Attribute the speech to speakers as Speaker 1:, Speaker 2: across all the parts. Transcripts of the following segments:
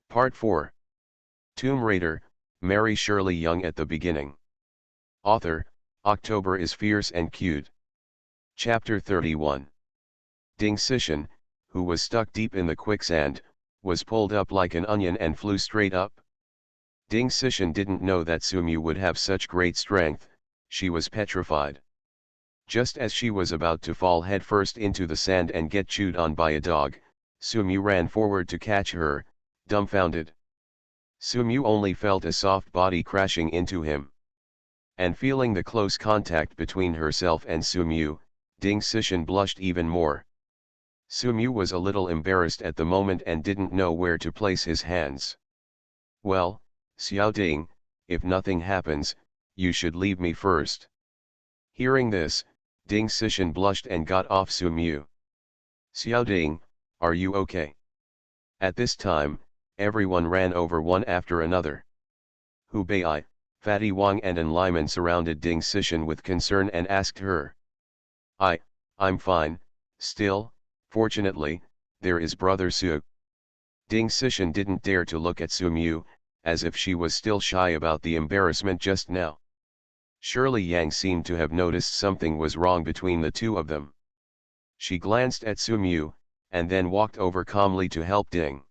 Speaker 1: Part 4. Tomb Raider, Marry Shirley Young at the beginning. Author, October is fierce and cute. Chapter 31. Ding Sishan, who was stuck deep in the quicksand, was pulled up like an onion and flew straight up. Ding Sishan didn't know that Sumu would have such great strength. She was petrified. Just as she was about to fall headfirst into the sand and get chewed on by a dog, Sumu ran forward to catch her, dumbfounded. Sumu only felt a soft body crashing into him. And feeling the close contact between herself and Sumu, Ding Sishan blushed even more. Sumu was a little embarrassed at the moment and didn't know where to place his hands. "Well, Xiao Ding, if nothing happens, you should leave me first." Hearing this, Ding Sishan blushed and got off Sumu. "Xiao Ding, are you okay?" At this time, everyone ran over one after another. Hu Bei, Fatty Wang and An Liman surrounded Ding Sishan with concern and asked her. I'm fine, still, fortunately, there is Brother Su." Ding Sishan didn't dare to look at Sumu, as if she was still shy about the embarrassment just now. Shirley Yang seemed to have noticed something was wrong between the two of them. She glanced at Sumu, and then walked over calmly to help Ding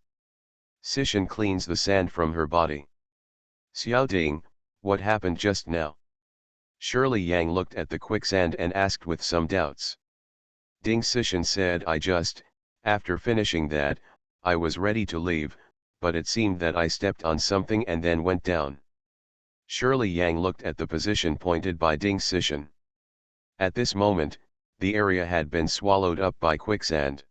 Speaker 1: Sishan cleans the sand from her body. "Xiao Ding, what happened just now?" Shirley Yang looked at the quicksand and asked with some doubts. Ding Sishan said, after finishing that, I was ready to leave, but it seemed that I stepped on something and then went down." Shirley Yang looked at the position pointed by Ding Sishan. At this moment, the area had been swallowed up by quicksand.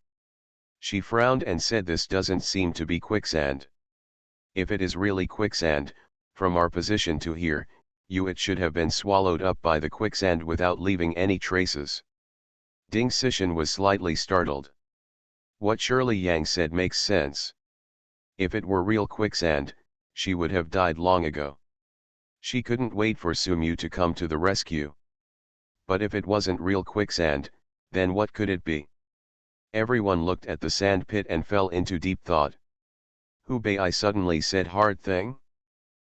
Speaker 1: She frowned and said, "This doesn't seem to be quicksand. If it is really quicksand, from our position to here, it should have been swallowed up by the quicksand without leaving any traces." Ding Sishan was slightly startled. What Shirley Yang said makes sense. If it were real quicksand, she would have died long ago. She couldn't wait for Sumu to come to the rescue. But if it wasn't real quicksand, then what could it be? Everyone looked at the sand pit and fell into deep thought. Hu Bei suddenly said, "Hard thing?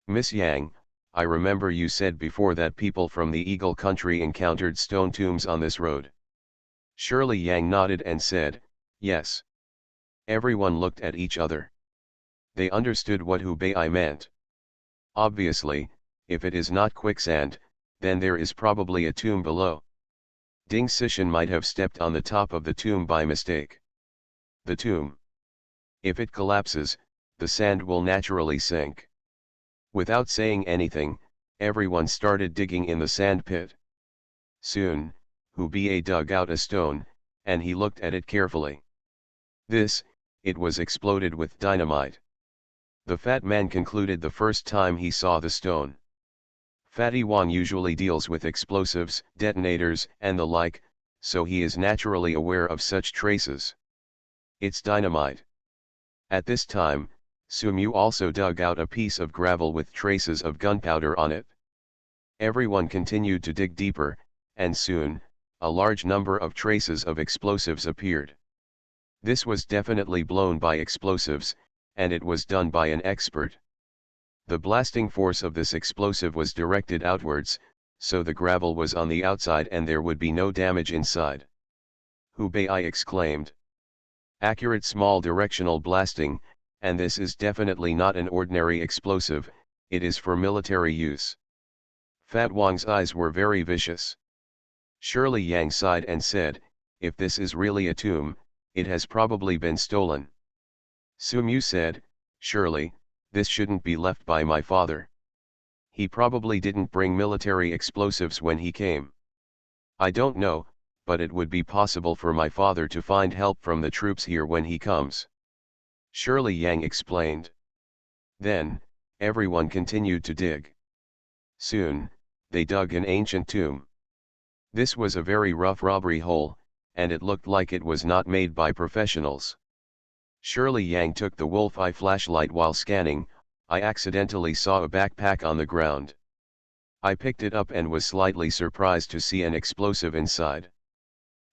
Speaker 1: Miss Yang, I remember you said before that people from the Eagle country encountered stone tombs on this road." Shirley Yang nodded and said, "Yes." Everyone looked at each other. They understood what Hu Bei meant. Obviously, if it is not quicksand, then there is probably a tomb below. Ding Sishan might have stepped on the top of the tomb by mistake. The tomb. If it collapses, the sand will naturally sink. Without saying anything, everyone started digging in the sand pit. Soon, Hu Bei dug out a stone, and he looked at it carefully. It was exploded with dynamite. The fat man concluded the first time he saw the stone. Fatty Wang usually deals with explosives, detonators, and the like, so he is naturally aware of such traces. It's dynamite. At this time, Sumu also dug out a piece of gravel with traces of gunpowder on it. Everyone continued to dig deeper, and soon, a large number of traces of explosives appeared. This was definitely blown by explosives, and it was done by an expert. The blasting force of this explosive was directed outwards, so the gravel was on the outside and there would be no damage inside. Hu Bei exclaimed. "Accurate small directional blasting, and this is definitely not an ordinary explosive, it is for military use." Fat Wang's eyes were very vicious. Shirley Yang sighed and said, "If this is really a tomb, it has probably been stolen." Sumu said, "Surely, this shouldn't be left by my father. He probably didn't bring military explosives when he came. I don't know, but it would be possible for my father to find help from the troops here when he comes." Shirley Yang explained. Then, everyone continued to dig. Soon, they dug an ancient tomb. This was a very rough robbery hole, and it looked like it was not made by professionals. Shirley Yang took the wolf eye flashlight while scanning. I accidentally saw a backpack on the ground. I picked it up and was slightly surprised to see an explosive inside.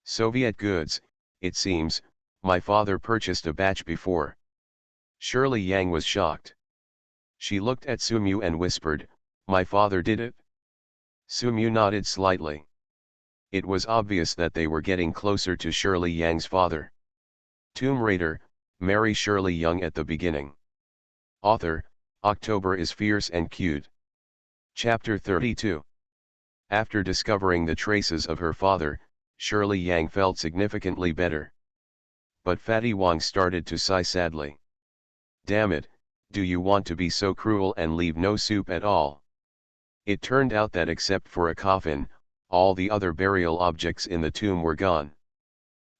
Speaker 1: Soviet goods, it seems. My father purchased a batch before. Shirley Yang was shocked. She looked at Sumu and whispered, "My father did it?" Sumu nodded slightly. It was obvious that they were getting closer to Shirley Yang's father. Tomb Raider, marry Shirley Yang at the beginning. Author, October is fierce and cute. Chapter 32. After discovering the traces of her father, Shirley Yang felt significantly better. But Fatty Wong started to sigh sadly. Damn it, do you want to be so cruel and leave no soup at all? It turned out that except for a coffin, all the other burial objects in the tomb were gone.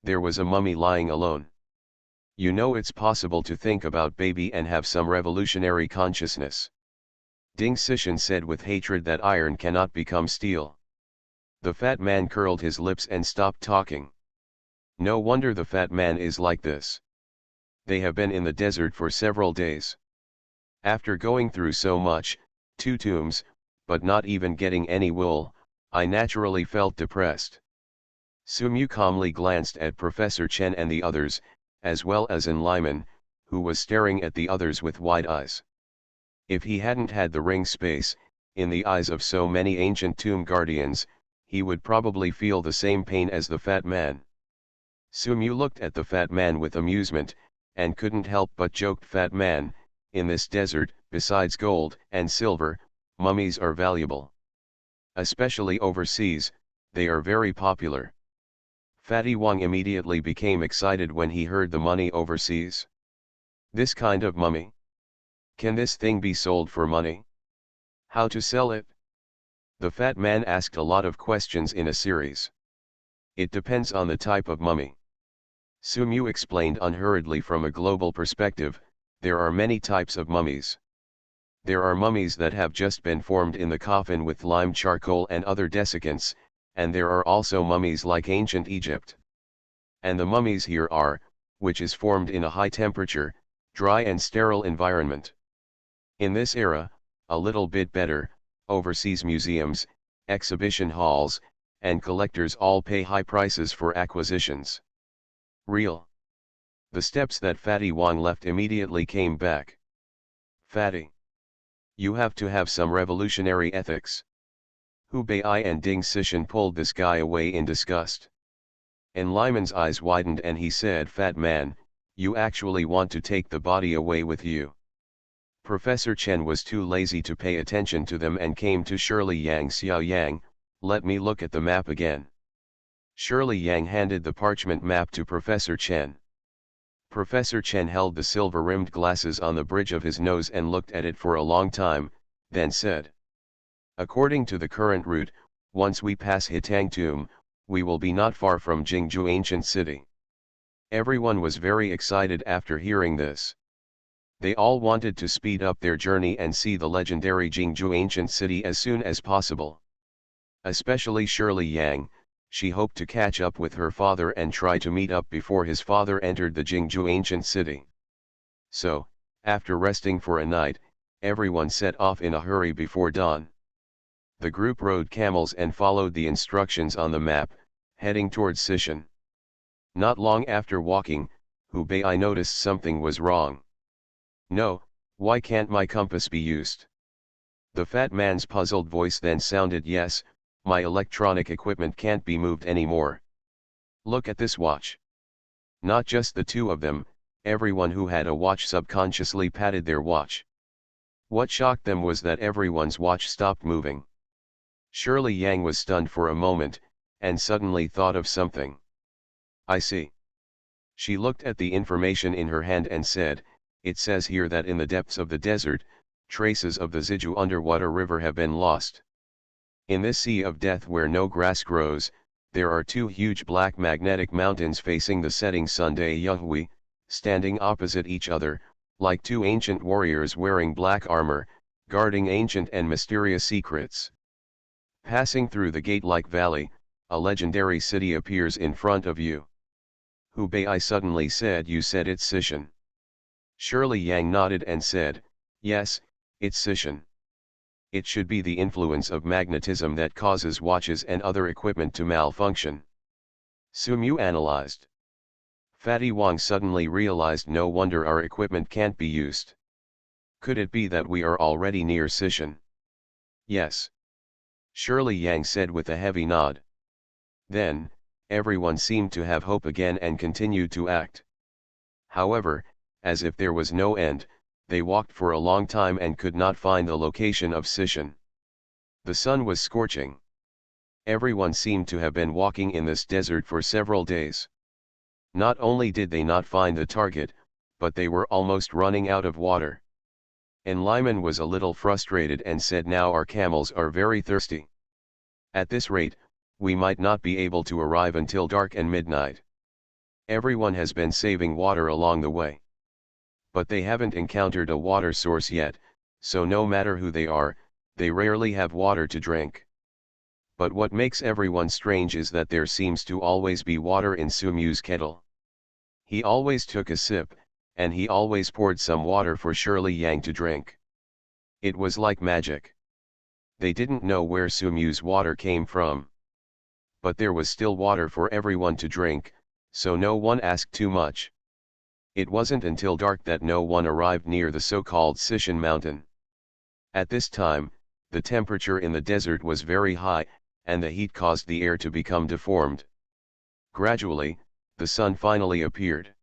Speaker 1: There was a mummy lying alone. You know it's possible to think about baby and have some revolutionary consciousness. Ding Sishan said with hatred that iron cannot become steel. The fat man curled his lips and stopped talking. No wonder the fat man is like this. They have been in the desert for several days. After going through so much, 2 tombs, but not even getting any wool, I naturally felt depressed. Sumu calmly glanced at Professor Chen and the others, as well as Lyman, who was staring at the others with wide eyes. If he hadn't had the ring space, in the eyes of so many ancient tomb guardians, he would probably feel the same pain as the fat man. Sumu looked at the fat man with amusement, and couldn't help but joke, "Fat man, in this desert, besides gold and silver, mummies are valuable. Especially overseas, they are very popular." Fatty Wong immediately became excited when he heard the money overseas. This kind of mummy? Can this thing be sold for money? How to sell it? The fat man asked a lot of questions in a series. It depends on the type of mummy. Sumu explained unhurriedly. From a global perspective, there are many types of mummies. There are mummies that have just been formed in the coffin with lime charcoal and other desiccants, and there are also mummies like ancient Egypt. And the mummies here are, which is formed in a high temperature, dry and sterile environment. In this era, a little bit better, overseas museums, exhibition halls, and collectors all pay high prices for acquisitions. Real. The steps that Fatty Wong left immediately came back. Fatty. You have to have some revolutionary ethics. Hu Bei and Ding Sishan pulled this guy away in disgust. And Lyman's eyes widened and he said, "Fat man, you actually want to take the body away with you?" Professor Chen was too lazy to pay attention to them and came to Shirley Yang. "Xiao Yang, let me look at the map again." Shirley Yang handed the parchment map to Professor Chen. Professor Chen held the silver-rimmed glasses on the bridge of his nose and looked at it for a long time, then said, "According to the current route, once we pass Hitang Tomb, we will be not far from Jingju Ancient City." Everyone was very excited after hearing this. They all wanted to speed up their journey and see the legendary Jingju Ancient City as soon as possible. Especially Shirley Yang. She hoped to catch up with her father and try to meet up before his father entered the Jingju Ancient City. So, after resting for a night, everyone set off in a hurry before dawn. The group rode camels and followed the instructions on the map, heading towards Sishan. Not long after walking, Hu Bei noticed something was wrong. "No, why can't my compass be used?" The fat man's puzzled voice then sounded. "Yes, my electronic equipment can't be moved anymore. Look at this watch." Not just the two of them, everyone who had a watch subconsciously patted their watch. What shocked them was that everyone's watch stopped moving. Shirley Yang was stunned for a moment, and suddenly thought of something. "I see." She looked at the information in her hand and said, "It says here that in the depths of the desert, traces of the Ziju underwater river have been lost. In this sea of death where no grass grows, there are 2 huge black magnetic mountains facing the setting sun. Yuhui, standing opposite each other, like 2 ancient warriors wearing black armor, guarding ancient and mysterious secrets. Passing through the gate-like valley, a legendary city appears in front of you." Hu Bei suddenly said, "You said it's Sishan." Shirley Yang nodded and said, "Yes, it's Sishan. It should be the influence of magnetism that causes watches and other equipment to malfunction." Sumu analyzed. Fatty Wang suddenly realized no wonder our equipment can't be used. Could it be that we are already near Sishan? Yes. Shirley Yang said with a heavy nod. Then, everyone seemed to have hope again and continued to act. However, as if there was no end, they walked for a long time and could not find the location of Sishan. The sun was scorching. Everyone seemed to have been walking in this desert for several days. Not only did they not find the target, but they were almost running out of water. And Lyman was a little frustrated and said, "Now our camels are very thirsty. At this rate, we might not be able to arrive until dark and midnight. Everyone has been saving water along the way. But they haven't encountered a water source yet, so no matter who they are, they rarely have water to drink. But what makes everyone strange is that there seems to always be water in Sumyu's kettle. He always took a sip, and he always poured some water for Shirley Yang to drink. It was like magic. They didn't know where Sumyu's water came from. But there was still water for everyone to drink, so no one asked too much. It wasn't until dark that no one arrived near the so-called Sishan mountain. At this time, the temperature in the desert was very high, and the heat caused the air to become deformed. Gradually, the sun finally appeared.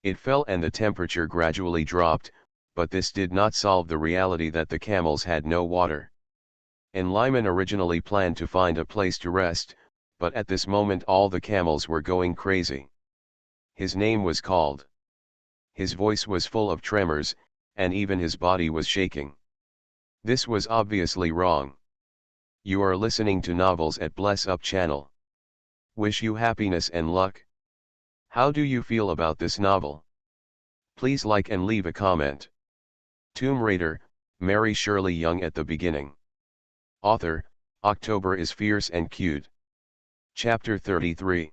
Speaker 1: It fell and the temperature gradually dropped, but this did not solve the reality that the camels had no water. And Lyman originally planned to find a place to rest, but at this moment all the camels were going crazy. His name was called. His voice was full of tremors, and even his body was shaking. This was obviously wrong. You are listening to novels at Bless Up channel. Wish you happiness and luck. How do you feel about this novel? Please like and leave a comment. Tomb Raider, Mary Shirley Young at the beginning. Author, October is fierce and cute. Chapter 33.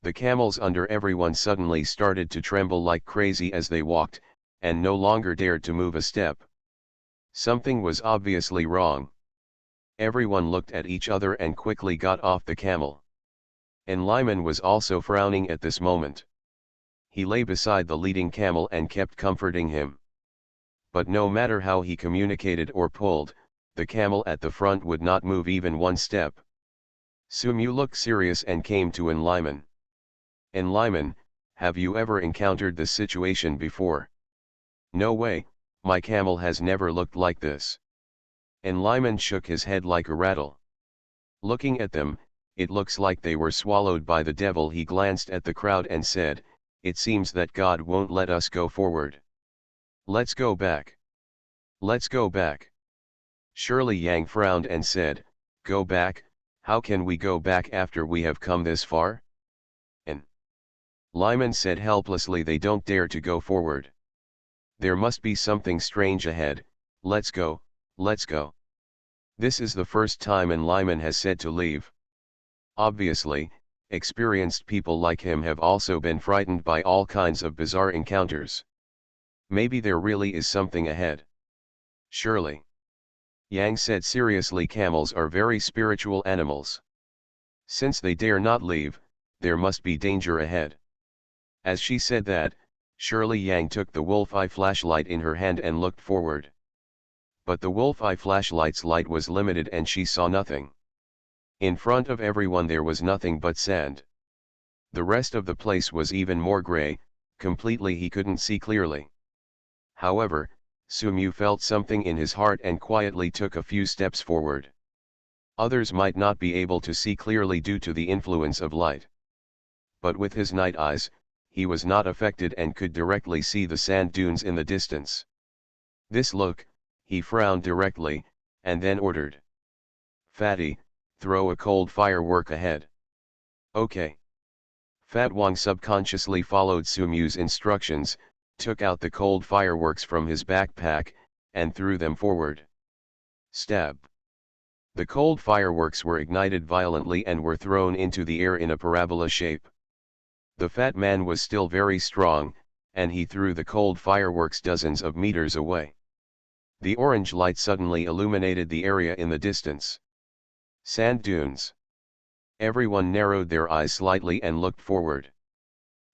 Speaker 1: The camels under everyone suddenly started to tremble like crazy as they walked, and no longer dared to move a step. Something was obviously wrong. Everyone looked at each other and quickly got off the camel. And Lyman was also frowning at this moment. He lay beside the leading camel and kept comforting him. But no matter how he communicated or pulled, the camel at the front would not move even one step. Sumyu looked serious and came to Lyman. Lyman, have you ever encountered this situation before? No way, my camel has never looked like this. Lyman shook his head like a rattle. Looking at them, it looks like they were swallowed by the devil. He glanced at the crowd and said, "It seems that God won't let us go forward. Let's go back. Let's go back." Shirley Yang frowned and said, "Go back? How can we go back after we have come this far?" And Lyman said helplessly, "They don't dare to go forward. There must be something strange ahead. Let's go, let's go." This is the first time Lyman has said to leave. Obviously, experienced people like him have also been frightened by all kinds of bizarre encounters. Maybe there really is something ahead. Surely. Yang said seriously, camels are very spiritual animals. Since they dare not leave, there must be danger ahead. As she said that, Shirley Yang took the wolf-eye flashlight in her hand and looked forward. But the wolf-eye flashlight's light was limited and she saw nothing. In front of everyone there was nothing but sand. The rest of the place was even more gray, completely he couldn't see clearly. However, Sumyu felt something in his heart and quietly took a few steps forward. Others might not be able to see clearly due to the influence of light. But with his night eyes, he was not affected and could directly see the sand dunes in the distance. This look, he frowned directly, and then ordered, "Fatty, throw a cold firework ahead." Okay. Fat Wang subconsciously followed Sumyu's instructions, took out the cold fireworks from his backpack, and threw them forward. Stab. The cold fireworks were ignited violently and were thrown into the air in a parabola shape. The fat man was still very strong, and he threw the cold fireworks dozens of meters away. The orange light suddenly illuminated the area in the distance. Sand dunes. Everyone narrowed their eyes slightly and looked forward.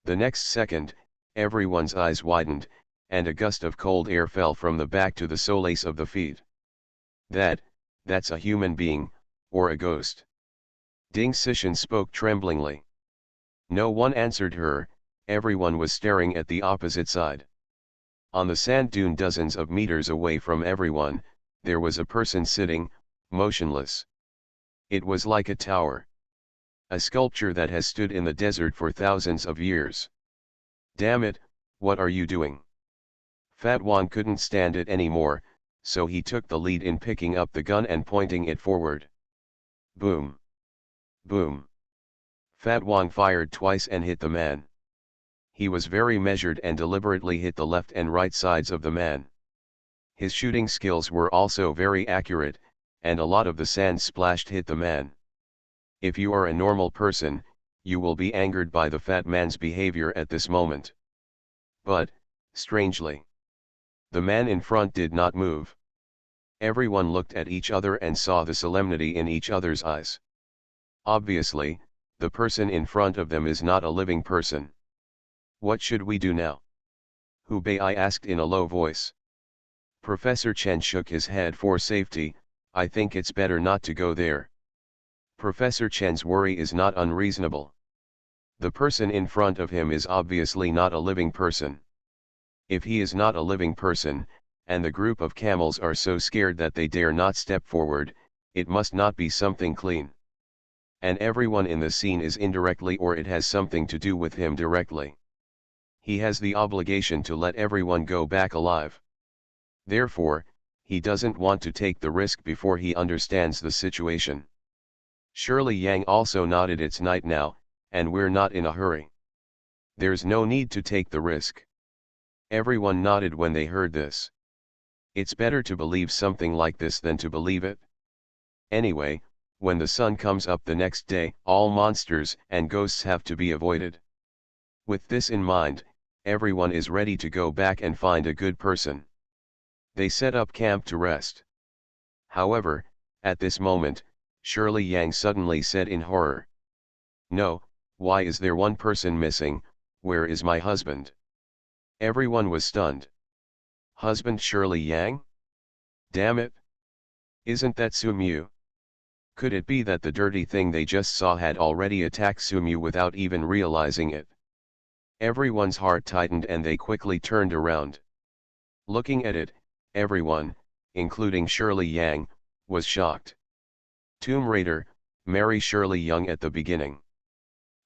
Speaker 1: The next second, everyone's eyes widened, and a gust of cold air fell from the back to the soles of the feet. That's a human being, or a ghost. Ding Sishan spoke tremblingly. No one answered her, everyone was staring at the opposite side. On the sand dune dozens of meters away from everyone, there was a person sitting, motionless. It was like a tower. A sculpture that has stood in the desert for thousands of years. Damn it, what are you doing? Fat Wan couldn't stand it anymore, so he took the lead in picking up the gun and pointing it forward. Boom. Boom. Fat Wan fired twice and hit the man. He was very measured and deliberately hit the left and right sides of the man. His shooting skills were also very accurate, and a lot of the sand splashed hit the man. If you are a normal person, you will be angered by the fat man's behavior at this moment. But, strangely, the man in front did not move. Everyone looked at each other and saw the solemnity in each other's eyes. Obviously, the person in front of them is not a living person. What should we do now? Hu Bei asked in a low voice. Professor Chen shook his head for safety. I think it's better not to go there. Professor Chen's worry is not unreasonable. The person in front of him is obviously not a living person. If he is not a living person, and the group of camels are so scared that they dare not step forward, it must not be something clean. And everyone in the scene is indirectly, or it has something to do with him directly. He has the obligation to let everyone go back alive. Therefore, he doesn't want to take the risk before he understands the situation. Shirley Yang also nodded. It's night now, and we're not in a hurry. There's no need to take the risk. Everyone nodded when they heard this. It's better to believe something like this than to believe it. Anyway, when the sun comes up the next day, all monsters and ghosts have to be avoided. With this in mind, everyone is ready to go back and find a good person. They set up camp to rest. However, at this moment, Shirley Yang suddenly said in horror. No, why is there one person missing? Where is my husband? Everyone was stunned. Husband Shirley Yang? Damn it! Isn't that Sumu? Could it be that the dirty thing they just saw had already attacked Sumu without even realizing it? Everyone's heart tightened and they quickly turned around. Looking at it, everyone, including Shirley Yang, was shocked. Tomb Raider, marry Shirley Young at the beginning.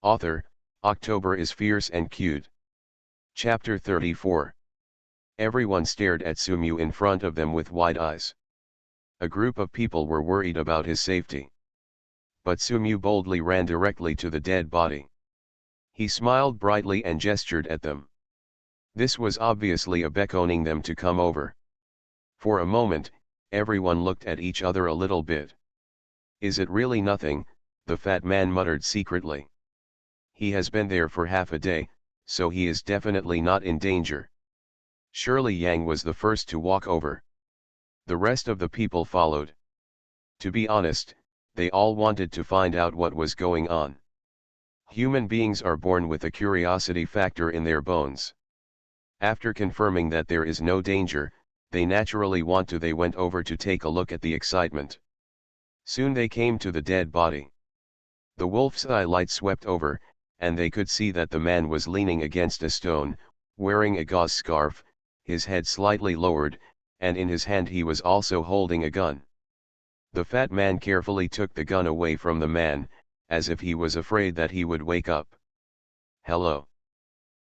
Speaker 1: Author, October is fierce and cute. Chapter 34. Everyone stared at Sumu in front of them with wide eyes. A group of people were worried about his safety. But Sumu boldly ran directly to the dead body. He smiled brightly and gestured at them. This was obviously a beckoning them to come over. For a moment, everyone looked at each other a little bit. Is it really nothing? The fat man muttered secretly. He has been there for half a day, so he is definitely not in danger. Shirley Yang was the first to walk over. The rest of the people followed. To be honest, they all wanted to find out what was going on. Human beings are born with a curiosity factor in their bones. After confirming that there is no danger, they naturally want to. They went over to take a look at the excitement. Soon they came to the dead body. The wolf's eye light swept over, and they could see that the man was leaning against a stone, wearing a gauze scarf, his head slightly lowered, and in his hand he was also holding a gun. The fat man carefully took the gun away from the man, as if he was afraid that he would wake up. Hello.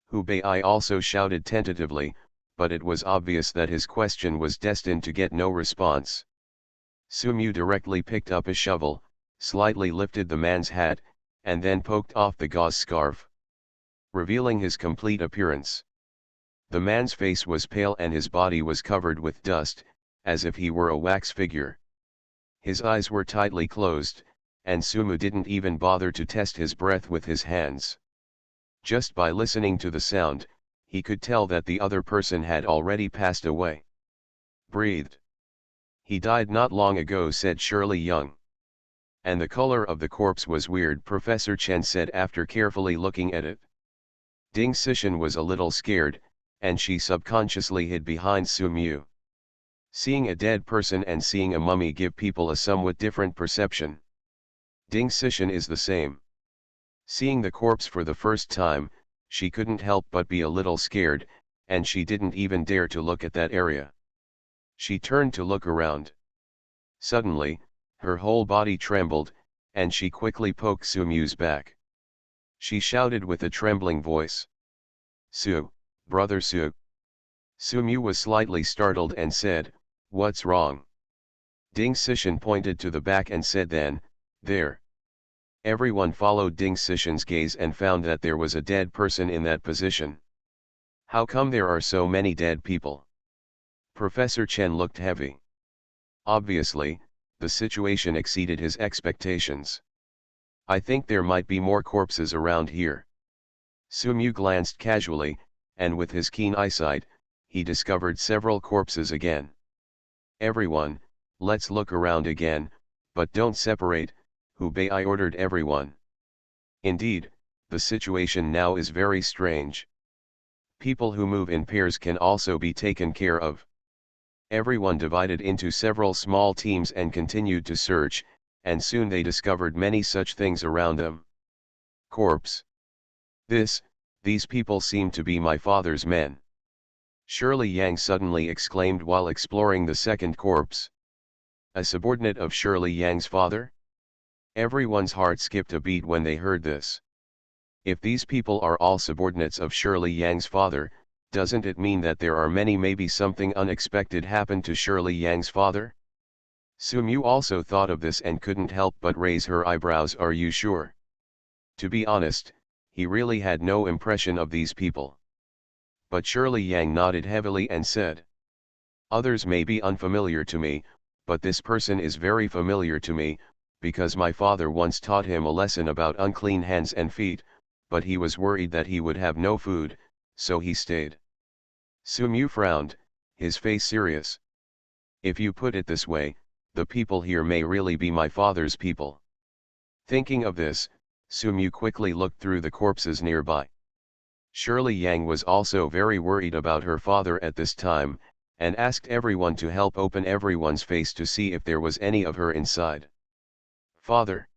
Speaker 1: Hu Bei also shouted tentatively, but it was obvious that his question was destined to get no response. Sumu directly picked up a shovel, slightly lifted the man's hat, and then poked off the gauze scarf, revealing his complete appearance. The man's face was pale and his body was covered with dust, as if he were a wax figure. His eyes were tightly closed, and Sumu didn't even bother to test his breath with his hands. Just by listening to the sound, he could tell that the other person had already passed away. Breathed. He died not long ago, said Shirley Young. And the color of the corpse was weird, Professor Chen said after carefully looking at it. Ding Sishan was a little scared, and she subconsciously hid behind Su Mu. Seeing a dead person and seeing a mummy give people a somewhat different perception. Ding Sishan is the same. Seeing the corpse for the first time, she couldn't help but be a little scared, and she didn't even dare to look at that area. She turned to look around. Suddenly, her whole body trembled, and she quickly poked Su Mu's back. She shouted with a trembling voice. Su, brother Su. Su Mu was slightly startled and said, "What's wrong?" Ding Sishan pointed to the back and said then, "There." Everyone followed Ding Sishan's gaze and found that there was a dead person in that position. How come there are so many dead people? Professor Chen looked heavy. Obviously, the situation exceeded his expectations. I think there might be more corpses around here. Su Mu glanced casually, and with his keen eyesight, he discovered several corpses again. Everyone, let's look around again, but don't separate, Hubei ordered everyone. Indeed, the situation now is very strange. People who move in pairs can also be taken care of. Everyone divided into several small teams and continued to search, and soon they discovered many such things around them. Corpse. These people seem to be my father's men. Shirley Yang suddenly exclaimed while exploring the second corpse. A subordinate of Shirley Yang's father? Everyone's heart skipped a beat when they heard this. If these people are all subordinates of Shirley Yang's father, doesn't it mean that there are many, maybe something unexpected happened to Shirley Yang's father? Su Mu also thought of this and couldn't help but raise her eyebrows. Are you sure? To be honest, he really had no impression of these people. But Shirley Yang nodded heavily and said, "Others may be unfamiliar to me, but this person is very familiar to me, because my father once taught him a lesson about unclean hands and feet, but he was worried that he would have no food, so he stayed." Su Mu frowned, his face serious. "If you put it this way, the people here may really be my father's people." Thinking of this, Su Mu quickly looked through the corpses nearby. Shirley Yang was also very worried about her father at this time, and asked everyone to help open everyone's face to see if there was any of her inside. "Father."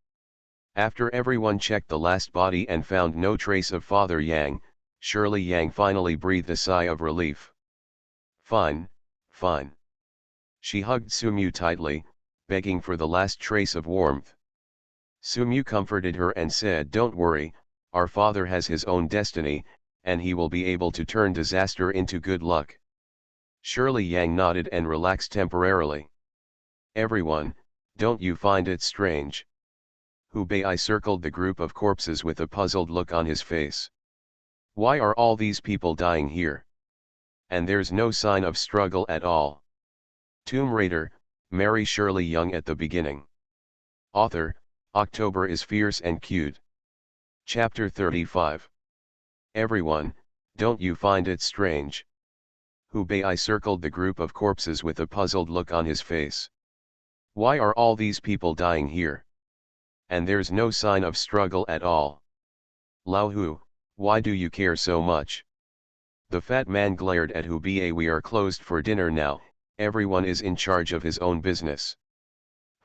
Speaker 1: After everyone checked the last body and found no trace of Father Yang, Shirley Yang finally breathed a sigh of relief. "Fine, fine." She hugged Su Mu tightly, begging for the last trace of warmth. Su Mu comforted her and said, "Don't worry, our father has his own destiny, and he will be able to turn disaster into good luck." Shirley Yang nodded and relaxed temporarily. "Everyone, don't you find it strange?" Hubei circled the group of corpses with a puzzled look on his face. "Why are all these people dying here? And there's no sign of struggle at all." Tomb Raider, Mary Shirley Young at the beginning. Author, October is fierce and cute. Chapter 35. Everyone, don't you find it strange? Hubei circled the group of corpses with a puzzled look on his face. "Why are all these people dying here? And there's no sign of struggle at all. Lao Hu, why do you care so much?" The fat man glared at Hubei. "We are closed for dinner now, everyone is in charge of his own business."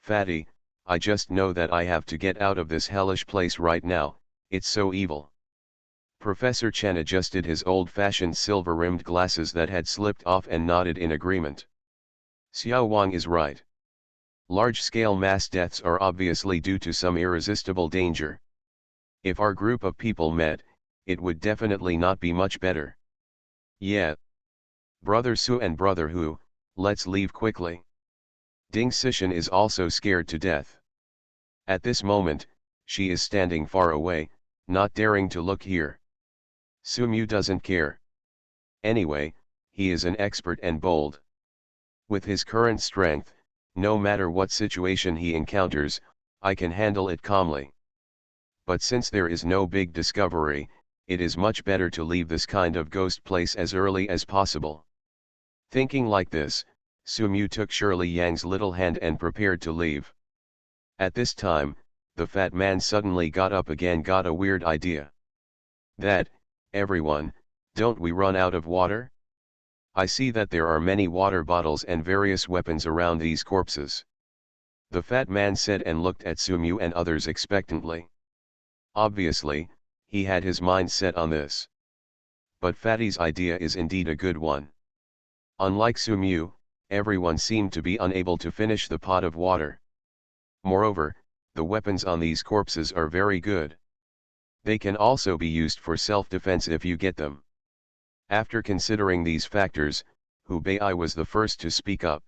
Speaker 1: "Fatty, I just know that I have to get out of this hellish place right now, it's so evil." Professor Chen adjusted his old-fashioned silver-rimmed glasses that had slipped off and nodded in agreement. Xiao Wang is right. Large-scale mass deaths are obviously due to some irresistible danger. If our group of people met, it would definitely not be much better. Yeah. Brother Su and Brother Hu, let's leave quickly. Ding Sishan is also scared to death. At this moment, she is standing far away, not daring to look here. Su Mu doesn't care. Anyway, he is an expert and bold. With his current strength, no matter what situation he encounters, I can handle it calmly. But since there is no big discovery, it is much better to leave this kind of ghost place as early as possible. Thinking like this, Su Mu took Shirley Yang's little hand and prepared to leave. At this time, the fat man suddenly got up again. Got a weird idea. That, everyone, don't we run out of water? I see that there are many water bottles and various weapons around these corpses. The fat man said and looked at Sumu and others expectantly. Obviously, he had his mind set on this. But Fatty's idea is indeed a good one. Unlike Sumu, everyone seemed to be unable to finish the pot of water. Moreover, the weapons on these corpses are very good. They can also be used for self-defense if you get them. After considering these factors, Hubei was the first to speak up.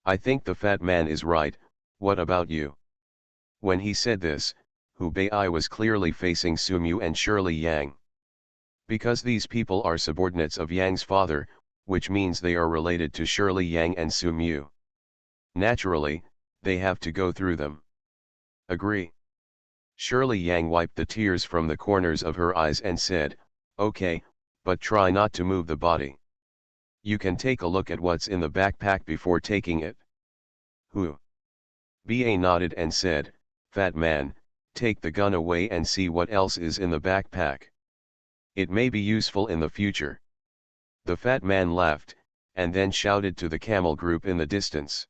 Speaker 1: I think the fat man is right, what about you? When he said this, Hubei was clearly facing Sumu and Shirley Yang. Because these people are subordinates of Yang's father, which means they are related to Shirley Yang and Sumu. Naturally, they have to go through them. Agree. Shirley Yang wiped the tears from the corners of her eyes and said, okay, but try not to move the body. You can take a look at what's in the backpack before taking it. Who? Ba nodded and said, fat man, take the gun away and see what else is in the backpack. It may be useful in the future. The fat man laughed, and then shouted to the camel group in the distance.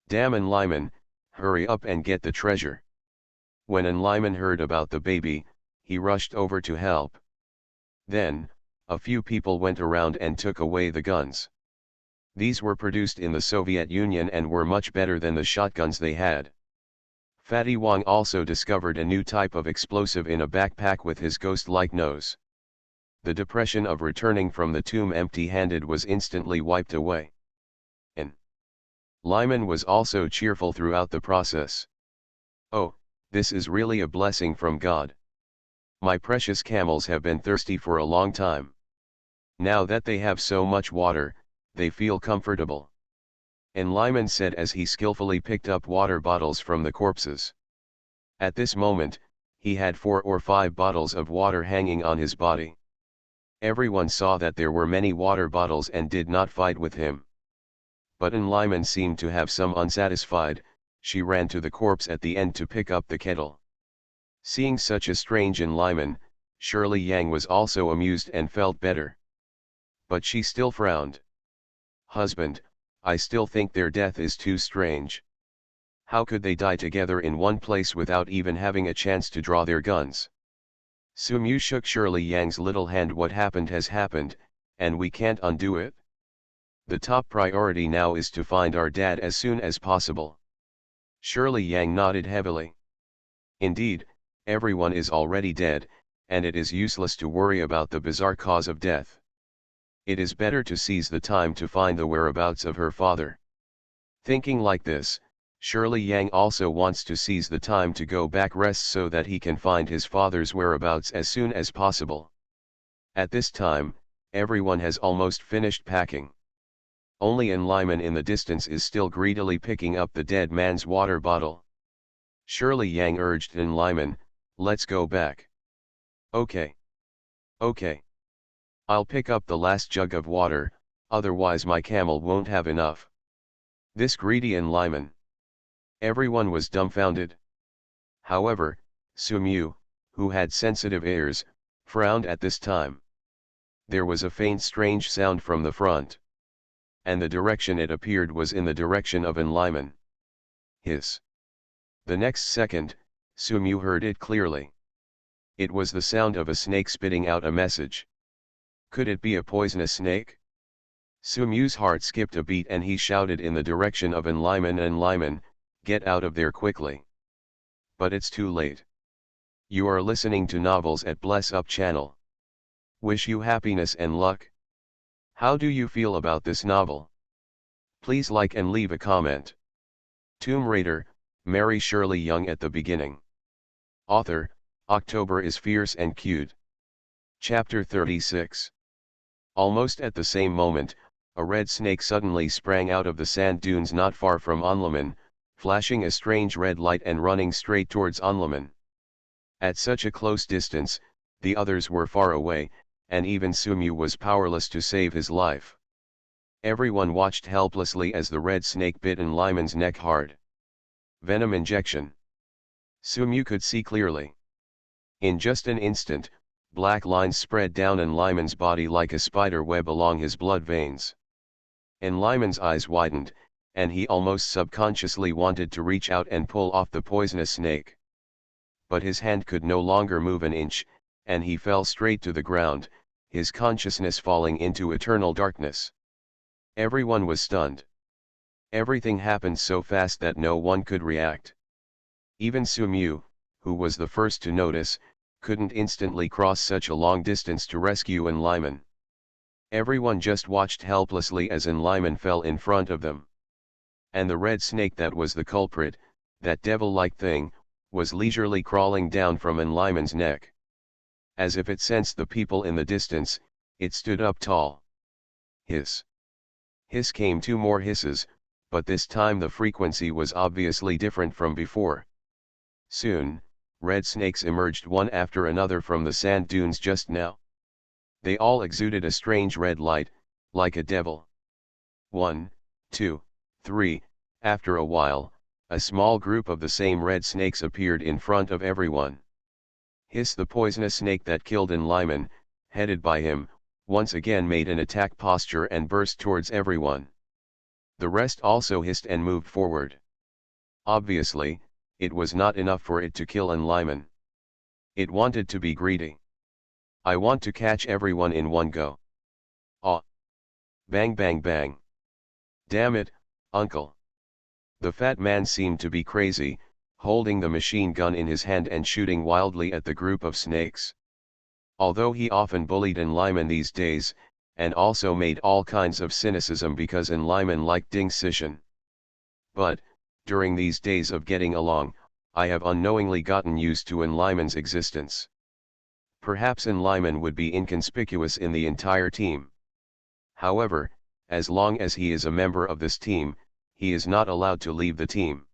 Speaker 1: Damn Enliman, hurry up and get the treasure. When Enliman heard about the baby, he rushed over to help. Then, a few people went around and took away the guns. These were produced in the Soviet Union and were much better than the shotguns they had. Fatty Wang also discovered a new type of explosive in a backpack with his ghost-like nose. The depression of returning from the tomb empty-handed was instantly wiped away. And Lyman was also cheerful throughout the process. Oh, this is really a blessing from God. My precious camels have been thirsty for a long time. Now that they have so much water, they feel comfortable. And Lyman said as he skillfully picked up water bottles from the corpses. At this moment, he had 4 or 5 bottles of water hanging on his body. Everyone saw that there were many water bottles and did not fight with him. But Lyman seemed to have some unsatisfied, she ran to the corpse at the end to pick up the kettle. Seeing such a strange Lyman, Shirley Yang was also amused and felt better. But she still frowned. Husband, I still think their death is too strange. How could they die together in one place without even having a chance to draw their guns? Sumu shook Shirley Yang's little hand. What happened has happened, and we can't undo it. The top priority now is to find our dad as soon as possible. Shirley Yang nodded heavily. Indeed, everyone is already dead, and it is useless to worry about the bizarre cause of death. It is better to seize the time to find the whereabouts of her father. Thinking like this, Shirley Yang also wants to seize the time to go back rest so that he can find his father's whereabouts as soon as possible. At this time, everyone has almost finished packing. Only Lyman in the distance is still greedily picking up the dead man's water bottle. Shirley Yang urged Lyman, let's go back. Okay. Okay. I'll pick up the last jug of water, otherwise my camel won't have enough. This greedy Lyman. Everyone was dumbfounded. However, Sumu, who had sensitive ears, frowned at this time. There was a faint strange sound from the front. And the direction it appeared was in the direction of Lyman. Hiss. The next second, Sumu heard it clearly. It was the sound of a snake spitting out a message. Could it be a poisonous snake? Sumu's heart skipped a beat and he shouted in the direction of Lyman, get out of there quickly. But it's too late. You are listening to novels at Bless Up channel. Wish you happiness and luck. How do you feel about this novel? Please like and leave a comment. Tomb Raider, Mary Shirley Young at the beginning. Author, October is fierce and cute. Chapter 36. Almost at the same moment, a red snake suddenly sprang out of the sand dunes not far from Onlaman, flashing a strange red light and running straight towards Onlaman. At such a close distance, the others were far away, and even Sumu was powerless to save his life. Everyone watched helplessly as the red snake bit Lyman's neck hard. Venom injection. Sumu could see clearly. In just an instant, Black lines spread down Enlyman's body like a spider web along his blood veins. Enlyman's eyes widened, and he almost subconsciously wanted to reach out and pull off the poisonous snake. But his hand could no longer move an inch, and he fell straight to the ground, his consciousness falling into eternal darkness. Everyone was stunned. Everything happened so fast that no one could react. Even Sumyu, who was the first to notice, couldn't instantly cross such a long distance to rescue Enlyman. Everyone just watched helplessly as Enlyman fell in front of them. And the red snake that was the culprit, that devil-like thing, was leisurely crawling down from Enlyman's neck. As if it sensed the people in the distance, it stood up tall. Hiss. Hiss came two more hisses, but this time the frequency was obviously different from before. Soon, red snakes emerged one after another from the sand dunes just now. They all exuded a strange red light, like a devil. 1, 2, 3, after a while, a small group of the same red snakes appeared in front of everyone. Hiss, the poisonous snake that killed Enlyman, headed by him, once again made an attack posture and burst towards everyone. The rest also hissed and moved forward. Obviously, it was not enough for it to kill Enlyman. It wanted to be greedy. I want to catch everyone in one go. Ah! Bang bang bang. Damn it, uncle. The fat man seemed to be crazy, holding the machine gun in his hand and shooting wildly at the group of snakes. Although he often bullied Enlyman these days, and also made all kinds of cynicism because Enlyman liked Ding Sishan. But, during these days of getting along, I have unknowingly gotten used to Enlyman's existence. Perhaps Enlyman would be inconspicuous in the entire team. However, as long as he is a member of this team, he is not allowed to leave the team.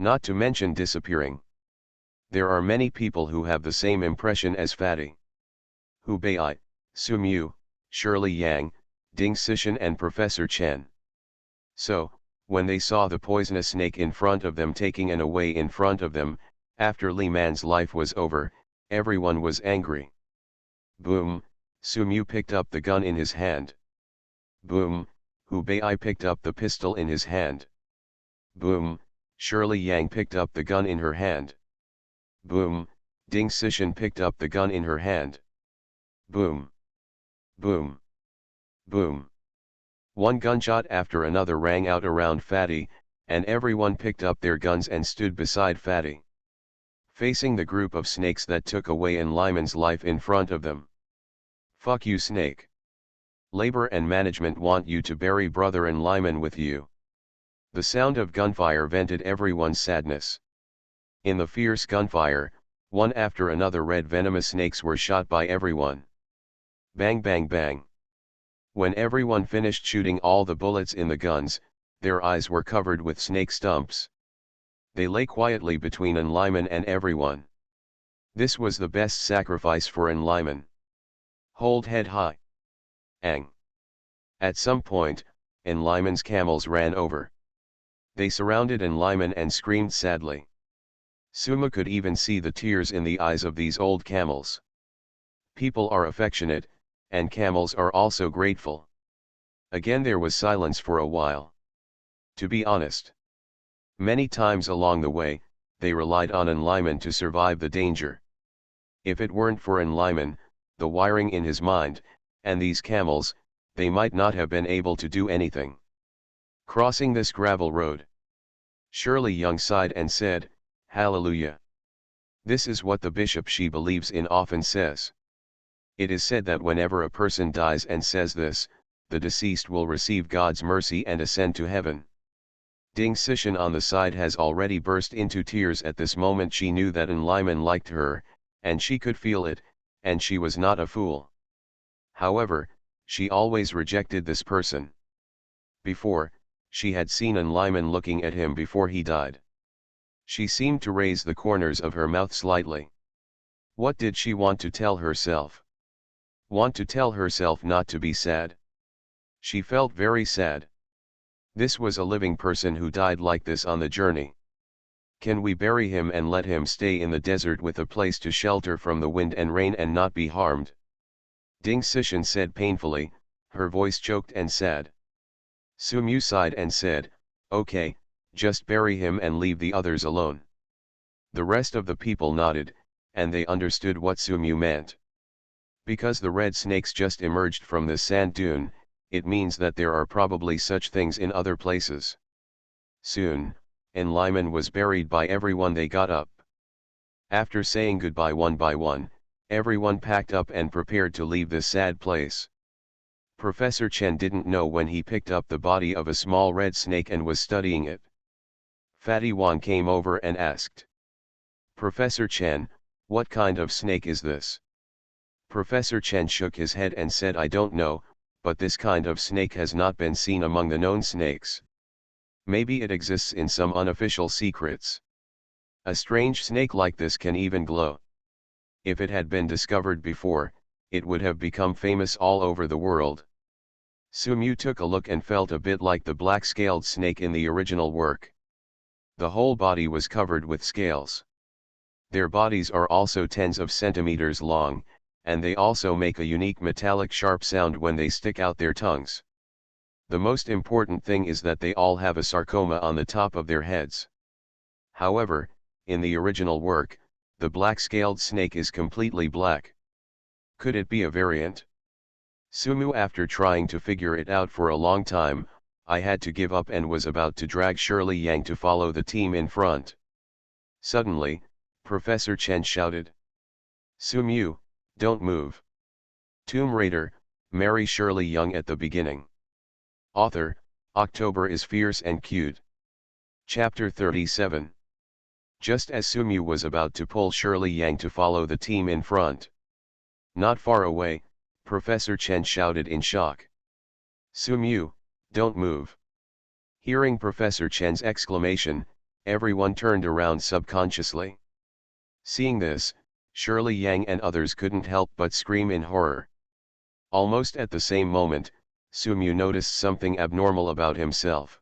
Speaker 1: Not to mention disappearing. There are many people who have the same impression as Fatty. Hu Bei, Sumyu, Shirley Yang, Ding Sishan and Professor Chen. So, when they saw the poisonous snake in front of them taking an away in front of them, after Li Man's life was over, everyone was angry. Boom, Sumyu picked up the gun in his hand. Boom, Hu Bei picked up the pistol in his hand. Boom, Shirley Yang picked up the gun in her hand. Boom, Ding Sishan picked up the gun in her hand. Boom. Boom. Boom. One gunshot after another rang out around Fatty, and everyone picked up their guns and stood beside Fatty, facing the group of snakes that took away Enlyman's life in front of them. Fuck you, snake. Labor and management want you to bury brother Enlyman with you. The sound of gunfire vented everyone's sadness. In the fierce gunfire, one after another red venomous snakes were shot by everyone. Bang bang bang. When everyone finished shooting all the bullets in the guns, their eyes were covered with snake stumps. They lay quietly between Enlyman and everyone. This was the best sacrifice for Enlyman. Hold head high. Ang. At some point, Enlyman's camels ran over. They surrounded Enlyman and screamed sadly. Suma could even see the tears in the eyes of these old camels. People are affectionate, and camels are also grateful. Again there was silence for a while. To be honest, many times along the way, they relied on Enlyman to survive the danger. If it weren't for Enlyman, the wiring in his mind, and these camels, they might not have been able to do anything. Crossing this gravel road, Shirley Young sighed and said, "Hallelujah. This is what the bishop she believes in often says. It is said that whenever a person dies and says this, the deceased will receive God's mercy and ascend to heaven." Ding Sishan on the side has already burst into tears at this moment. She knew that Enlyman liked her, and she could feel it, and she was not a fool. However, she always rejected this person. Before, she had seen Enlyman looking at him before he died. She seemed to raise the corners of her mouth slightly. What did she want to tell herself? Want to tell herself not to be sad? She felt very sad. This was a living person who died like this on the journey. Can we bury him and let him stay in the desert with a place to shelter from the wind and rain and not be harmed? Ding Sishan said painfully, her voice choked and sad. Sumu sighed and said, "Okay, just bury him and leave the others alone." The rest of the people nodded, and they understood what Sumu meant. Because the red snakes just emerged from this sand dune, it means that there are probably such things in other places. Soon, Enliman was buried by everyone. They got up. After saying goodbye one by one, everyone packed up and prepared to leave this sad place. Professor Chen didn't know when he picked up the body of a small red snake and was studying it. Fatty Wan came over and asked, "Professor Chen, what kind of snake is this?" Professor Chen shook his head and said, "I don't know, but this kind of snake has not been seen among the known snakes. Maybe it exists in some unofficial secrets. A strange snake like this can even glow. If it had been discovered before, it would have become famous all over the world." Sumu took a look and felt a bit like the black-scaled snake in the original work. The whole body was covered with scales. Their bodies are also tens of centimeters long, and they also make a unique metallic sharp sound when they stick out their tongues. The most important thing is that they all have a sarcoma on the top of their heads. However, in the original work, the black-scaled snake is completely black. Could it be a variant? Sumu, after trying to figure it out for a long time, I had to give up and was about to drag Shirley Yang to follow the team in front. Suddenly, Professor Chen shouted, "Sumu, don't move." Tomb Raider, Marry Shirley Yang at the beginning. Author, October is fierce and cute. Chapter 37. Just as Sumu was about to pull Shirley Yang to follow the team in front, not far away, Professor Chen shouted in shock, "Sumu, don't move." Hearing Professor Chen's exclamation, everyone turned around subconsciously. Seeing this, Shirley Yang and others couldn't help but scream in horror. Almost at the same moment, Sumu noticed something abnormal about himself.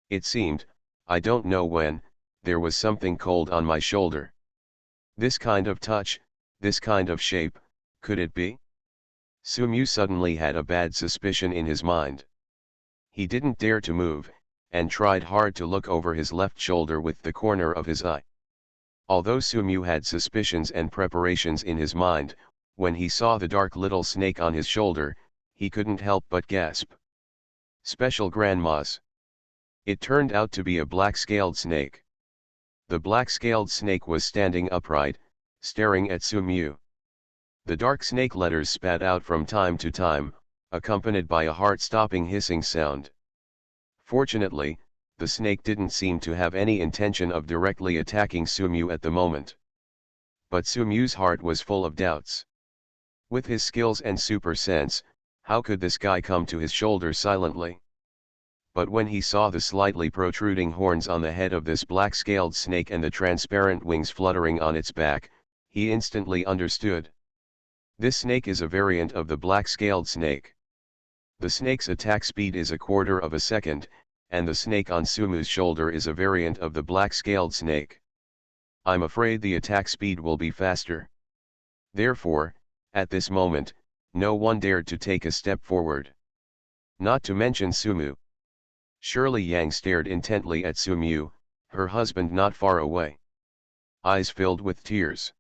Speaker 1: It seemed, I don't know when, there was something cold on my shoulder. This kind of touch, this kind of shape, could it be? Sumu suddenly had a bad suspicion in his mind. He didn't dare to move, and tried hard to look over his left shoulder with the corner of his eye. Although Sumu had suspicions and preparations in his mind, when he saw the dark little snake on his shoulder, he couldn't help but gasp. Special grandmas. It turned out to be a black-scaled snake. The black-scaled snake was standing upright, staring at Sumu. The dark snake letters spat out from time to time, accompanied by a heart-stopping hissing sound. Fortunately, the snake didn't seem to have any intention of directly attacking Sumu at the moment. But Sumu's heart was full of doubts. With his skills and super sense, how could this guy come to his shoulder silently? But when he saw the slightly protruding horns on the head of this black-scaled snake and the transparent wings fluttering on its back, he instantly understood. This snake is a variant of the black-scaled snake. The snake's attack speed is a quarter of a second, and the snake on Sumu's shoulder is a variant of the black-scaled snake. I'm afraid the attack speed will be faster. Therefore, at this moment, no one dared to take a step forward. Not to mention Sumu. Shirley Yang stared intently at Sumu, her husband not far away. Eyes filled with tears.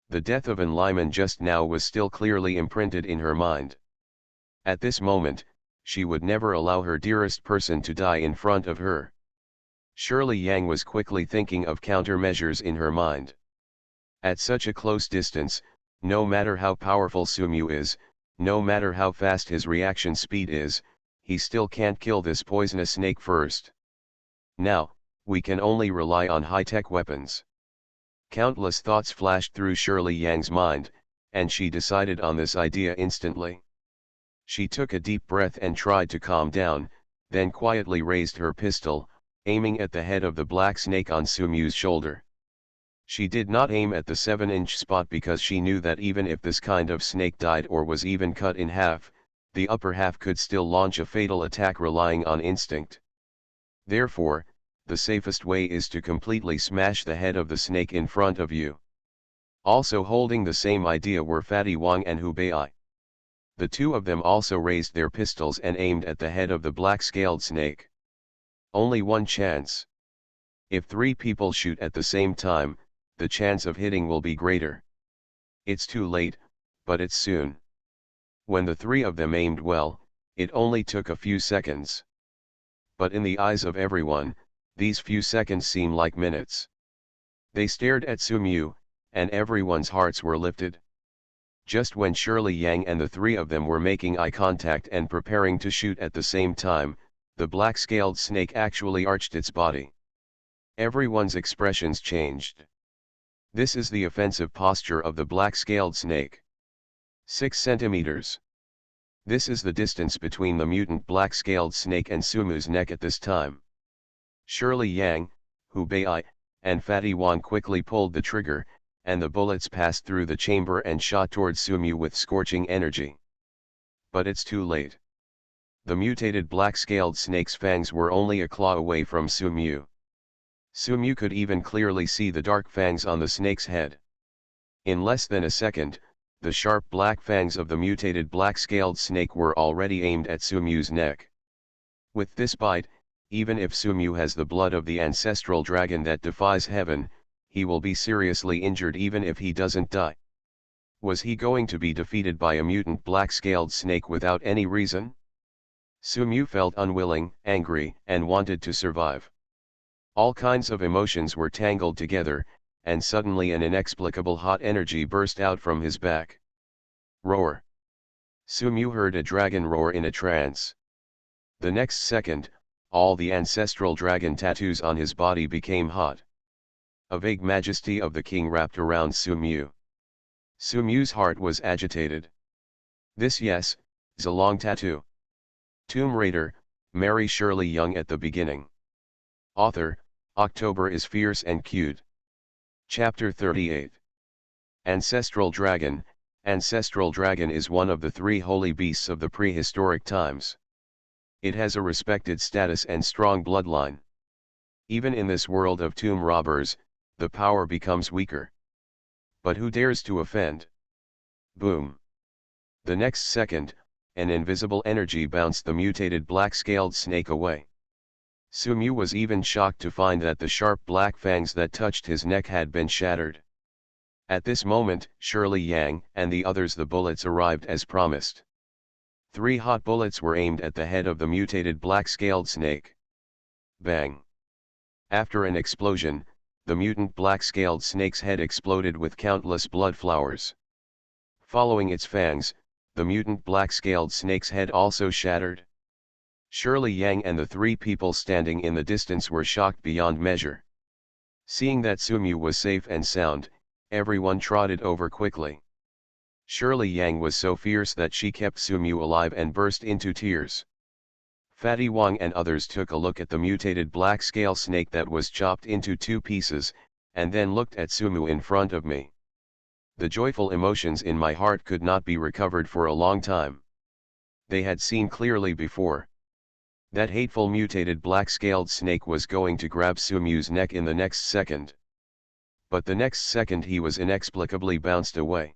Speaker 1: The death of Enliman just now was still clearly imprinted in her mind. At this moment, she would never allow her dearest person to die in front of her. Shirley Yang was quickly thinking of countermeasures in her mind. At such a close distance, no matter how powerful Sumu is, no matter how fast his reaction speed is, he still can't kill this poisonous snake first. Now, we can only rely on high-tech weapons. Countless thoughts flashed through Shirley Yang's mind, and she decided on this idea instantly. She took a deep breath and tried to calm down, then quietly raised her pistol, aiming at the head of the black snake on Sumu's shoulder. She did not aim at the 7-inch spot because she knew that even if this kind of snake died or was even cut in half, the upper half could still launch a fatal attack relying on instinct. Therefore, the safest way is to completely smash the head of the snake in front of you. Also holding the same idea were Fatty Wang and Hubei. The two of them also raised their pistols and aimed at the head of the black-scaled snake. Only one chance. If 3 people shoot at the same time, the chance of hitting will be greater. It's too late, but it's soon. When the 3 of them aimed well, it only took a few seconds. But in the eyes of everyone, these few seconds seem like minutes. They stared at Sumu, and everyone's hearts were lifted. Just when Shirley Yang and the 3 of them were making eye contact and preparing to shoot at the same time, the black-scaled snake actually arched its body. Everyone's expressions changed. This is the offensive posture of the black-scaled snake. 6 centimeters. This is the distance between the mutant black-scaled snake and Sumu's neck at this time. Shirley Yang, Hubei, and Fatty Wang quickly pulled the trigger, and the bullets passed through the chamber and shot towards Sumu with scorching energy. But it's too late. The mutated black-scaled snake's fangs were only a claw away from Sumu. Sumu could even clearly see the dark fangs on the snake's head. In less than a second, the sharp black fangs of the mutated black-scaled snake were already aimed at Sumu's neck. With this bite, even if Sumu has the blood of the ancestral dragon that defies heaven, he will be seriously injured even if he doesn't die. Was he going to be defeated by a mutant black-scaled snake without any reason? Sumu felt unwilling, angry, and wanted to survive. All kinds of emotions were tangled together, and suddenly an inexplicable hot energy burst out from his back. Roar! Sumu heard a dragon roar in a trance. The next second, all the ancestral dragon tattoos on his body became hot. A vague majesty of the king wrapped around Sumu. Sumu's heart was agitated. This, yes, is a long tattoo. Tomb Raider, Mary Shirley Young at the beginning. Author, October is fierce and cute. Chapter 38. Ancestral Dragon. Ancestral dragon is one of the 3 holy beasts of the prehistoric times. It has a respected status and strong bloodline. Even in this world of tomb robbers, the power becomes weaker. But who dares to offend? Boom! The next second, an invisible energy bounced the mutated black-scaled snake away. Sumu was even shocked to find that the sharp black fangs that touched his neck had been shattered. At this moment, Shirley Yang and the others, the bullets arrived as promised. 3 hot bullets were aimed at the head of the mutated black-scaled snake. Bang! After an explosion, the mutant black-scaled snake's head exploded with countless blood flowers. Following its fangs, the mutant black-scaled snake's head also shattered. Shirley Yang and the 3 people standing in the distance were shocked beyond measure. Seeing that Sumu was safe and sound, everyone trotted over quickly. Shirley Yang was so fierce that she kept Sumu alive and burst into tears. Fatty Wang and others took a look at the mutated black scale snake that was chopped into 2 pieces, and then looked at Sumu in front of me. The joyful emotions in my heart could not be recovered for a long time. They had seen clearly before. That hateful mutated black-scaled snake was going to grab Sumu's neck in the next second. But the next second he was inexplicably bounced away.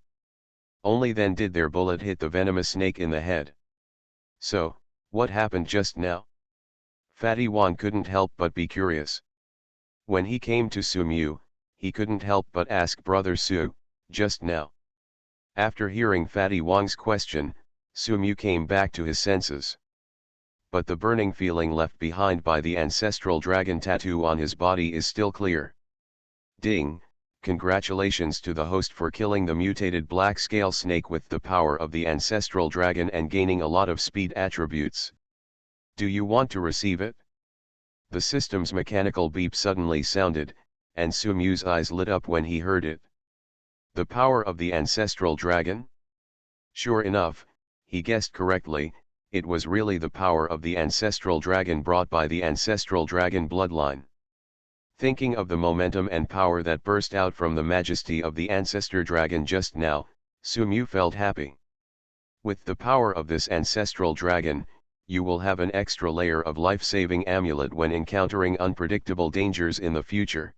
Speaker 1: Only then did their bullet hit the venomous snake in the head. So, what happened just now? Fatty Wang couldn't help but be curious. When he came to Sumu, he couldn't help but ask Brother Su, just now. After hearing Fatty Wang's question, Sumu came back to his senses. But the burning feeling left behind by the ancestral dragon tattoo on his body is still clear. Ding! Congratulations to the host for killing the mutated black scale snake with the power of the ancestral dragon and gaining a lot of speed attributes. Do you want to receive it? The system's mechanical beep suddenly sounded, and Sumu's eyes lit up when he heard it. The power of the ancestral dragon? Sure enough, he guessed correctly, it was really the power of the ancestral dragon brought by the ancestral dragon bloodline. Thinking of the momentum and power that burst out from the majesty of the ancestor dragon just now, Sumu felt happy. With the power of this ancestral dragon, you will have an extra layer of life-saving amulet when encountering unpredictable dangers in the future.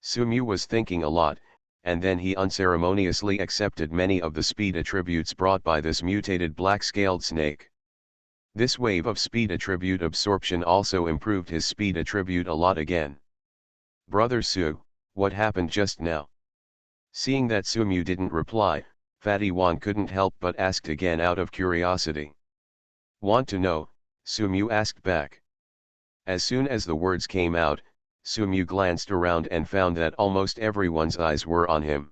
Speaker 1: Sumu was thinking a lot, and then he unceremoniously accepted many of the speed attributes brought by this mutated black-scaled snake. This wave of speed attribute absorption also improved his speed attribute a lot again. Brother Su, what happened just now? Seeing that Sumu didn't reply, Fatty Wan couldn't help but asked again out of curiosity. Want to know? Sumu asked back. As soon as the words came out, Sumu glanced around and found that almost everyone's eyes were on him.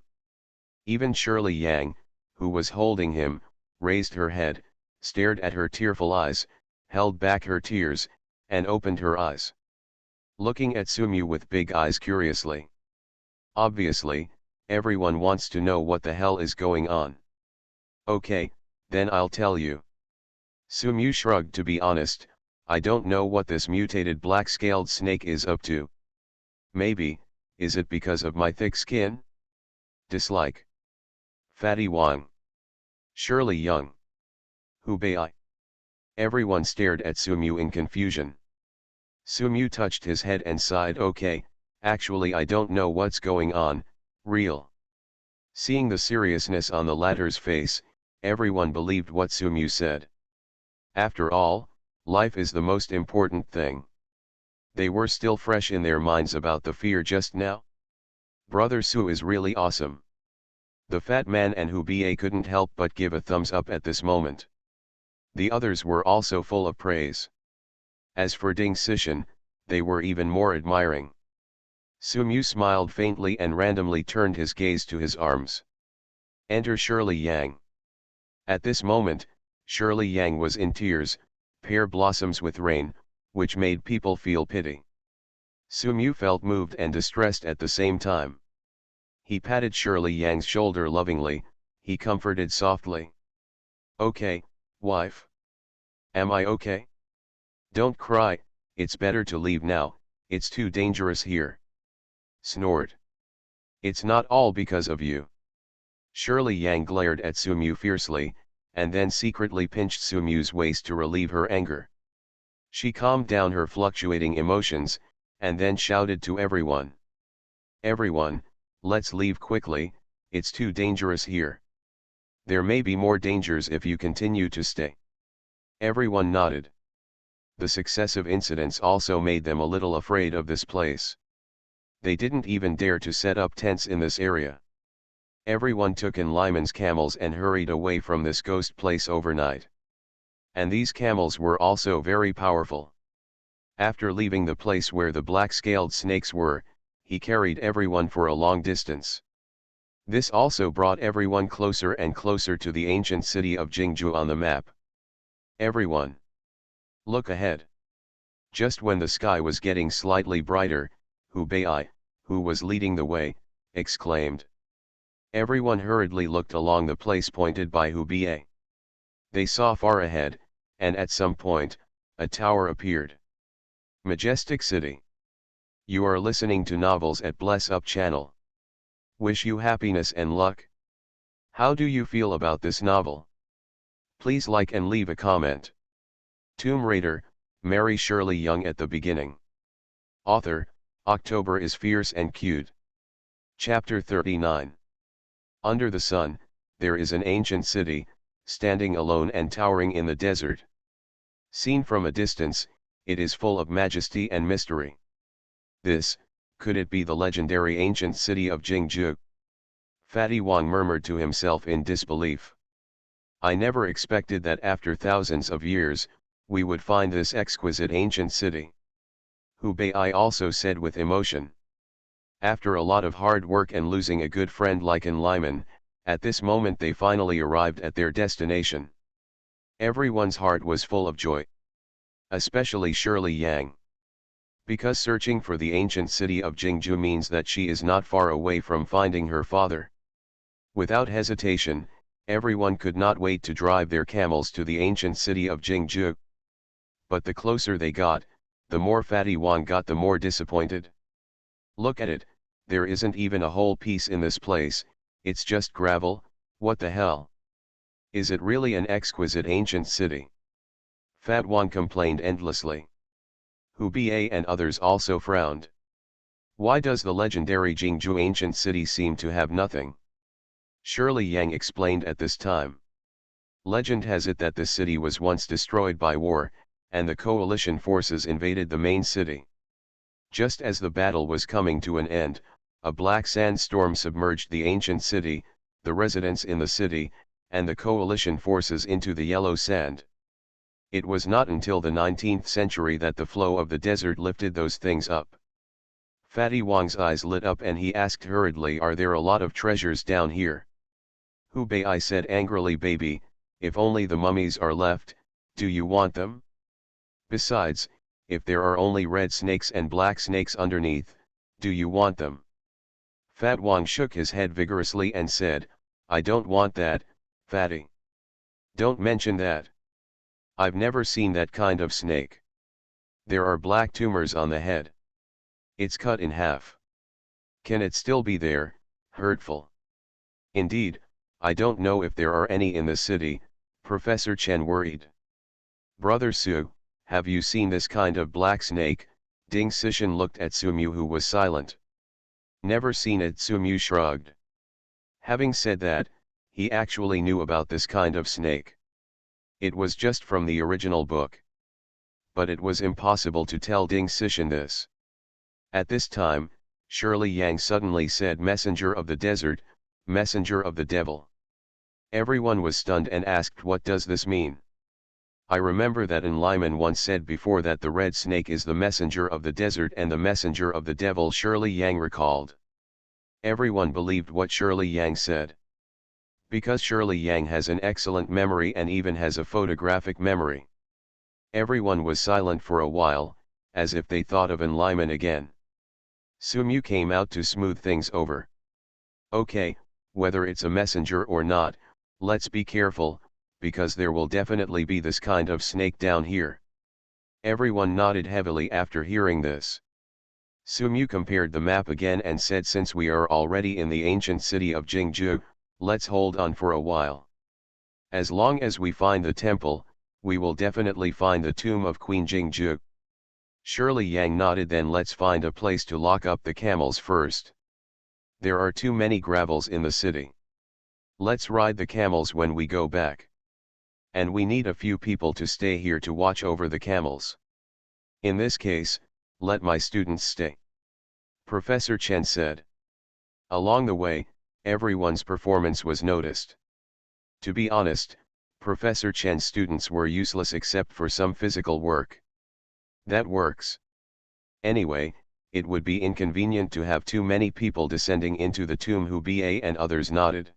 Speaker 1: Even Shirley Yang, who was holding him, raised her head, stared at her tearful eyes, held back her tears, and opened her eyes, looking at Sumu with big eyes curiously. Obviously, everyone wants to know what the hell is going on. Okay, then I'll tell you. Sumu shrugged. To be honest, I don't know what this mutated black-scaled snake is up to. Maybe, is it because of my thick skin? Dislike. Fatty Wang. Shirley Young. Hubei. Everyone stared at Sumu in confusion. Sumu touched his head and sighed. Okay, actually I don't know what's going on, real. Seeing the seriousness on the latter's face, everyone believed what Sumu said. After all, life is the most important thing. They were still fresh in their minds about the fear just now. Brother Su is really awesome. The fat man and Hubei couldn't help but give a thumbs up at this moment. The others were also full of praise. As for Ding Sishan, they were even more admiring. Sumu smiled faintly and randomly turned his gaze to his arms. Enter Shirley Yang. At this moment, Shirley Yang was in tears, pear blossoms with rain, which made people feel pity. Sumu felt moved and distressed at the same time. He patted Shirley Yang's shoulder lovingly, he comforted softly. Okay, wife. Am I okay? Don't cry, it's better to leave now, it's too dangerous here. Snored. It's not all because of you. Shirley Yang glared at Sumu fiercely, and then secretly pinched Sumu's waist to relieve her anger. She calmed down her fluctuating emotions, and then shouted to everyone. Everyone, let's leave quickly, it's too dangerous here. There may be more dangers if you continue to stay. Everyone nodded. The successive incidents also made them a little afraid of this place. They didn't even dare to set up tents in this area. Everyone took in Lyman's camels and hurried away from this ghost place overnight. And these camels were also very powerful. After leaving the place where the black-scaled snakes were, he carried everyone for a long distance. This also brought everyone closer and closer to the ancient city of Jingzhou on the map. Everyone, look ahead. Just when the sky was getting slightly brighter, Hubei, who was leading the way, exclaimed. Everyone hurriedly looked along the place pointed by Hubei. They saw far ahead, and at some point, a tower appeared. Majestic City. You are listening to Novels at Bless Up channel. Wish you happiness and luck. How do you feel about this novel? Please like and leave a comment. Tomb Raider, Mary Shirley Young at the beginning. Author, October is fierce and cute. Chapter 39. Under the sun, there is an ancient city, standing alone and towering in the desert. Seen from a distance, it is full of majesty and mystery. This, could it be the legendary ancient city of Jingzhou? Fatty Wang murmured to himself in disbelief. I never expected that after thousands of years, we would find this exquisite ancient city. Hubei also said with emotion. After a lot of hard work and losing a good friend like Lyman, at this moment they finally arrived at their destination. Everyone's heart was full of joy. Especially Shirley Yang. Because searching for the ancient city of Jingzhou means that she is not far away from finding her father. Without hesitation, everyone could not wait to drive their camels to the ancient city of Jingzhou. But the closer they got, the more Fatty Wang got, the more disappointed. Look at it, there isn't even a whole piece in this place, it's just gravel, what the hell? Is it really an exquisite ancient city? Fat Wang complained endlessly. Hu Ba and others also frowned. Why does the legendary Jingzhou ancient city seem to have nothing? Shirley Yang explained at this time. Legend has it that this city was once destroyed by war, and the coalition forces invaded the main city. Just as the battle was coming to an end, a black sandstorm submerged the ancient city, the residents in the city, and the coalition forces into the yellow sand. It was not until the 19th century that the flow of the desert lifted those things up. Fatty Wang's eyes lit up and he asked hurriedly, "Are there a lot of treasures down here?" Hu Bei said angrily, "Baby, if only the mummies are left, do you want them? Besides, if there are only red snakes and black snakes underneath, do you want them?" Fat Wang shook his head vigorously and said, "I don't want that, Fatty. Don't mention that. I've never seen that kind of snake. There are black tumors on the head. It's cut in half. Can it still be there, hurtful? Indeed, I don't know if there are any in the city," Professor Chen worried. "Brother Su, have you seen this kind of black snake?" Ding Sishan looked at Sumu, who was silent. "Never seen it," Sumu shrugged. Having said that, he actually knew about this kind of snake. It was just from the original book. But it was impossible to tell Ding Sishan this. At this time, Shirley Yang suddenly said, "Messenger of the desert, messenger of the devil." Everyone was stunned and asked, "What does this mean?" "I remember that Enliman once said before that the red snake is the messenger of the desert and the messenger of the devil," Shirley Yang recalled. Everyone believed what Shirley Yang said. Because Shirley Yang has an excellent memory and even has a photographic memory. Everyone was silent for a while, as if they thought of Enliman again. Sumu came out to smooth things over. "Okay, whether it's a messenger or not, let's be careful, because there will definitely be this kind of snake down here." Everyone nodded heavily after hearing this. Sumu compared the map again and said, "Since we are already in the ancient city of Jingzhou, let's hold on for a while. As long as we find the temple, we will definitely find the tomb of Queen Jingzhou." Shirley Yang nodded. "Then let's find a place to lock up the camels first. There are too many gravels in the city. Let's ride the camels when we go back. And we need a few people to stay here to watch over the camels. In this case, let my students stay," Professor Chen said. Along the way, everyone's performance was noticed. To be honest, Professor Chen's students were useless except for some physical work. That works. Anyway, it would be inconvenient to have too many people descending into the tomb. Hu Ba and others nodded.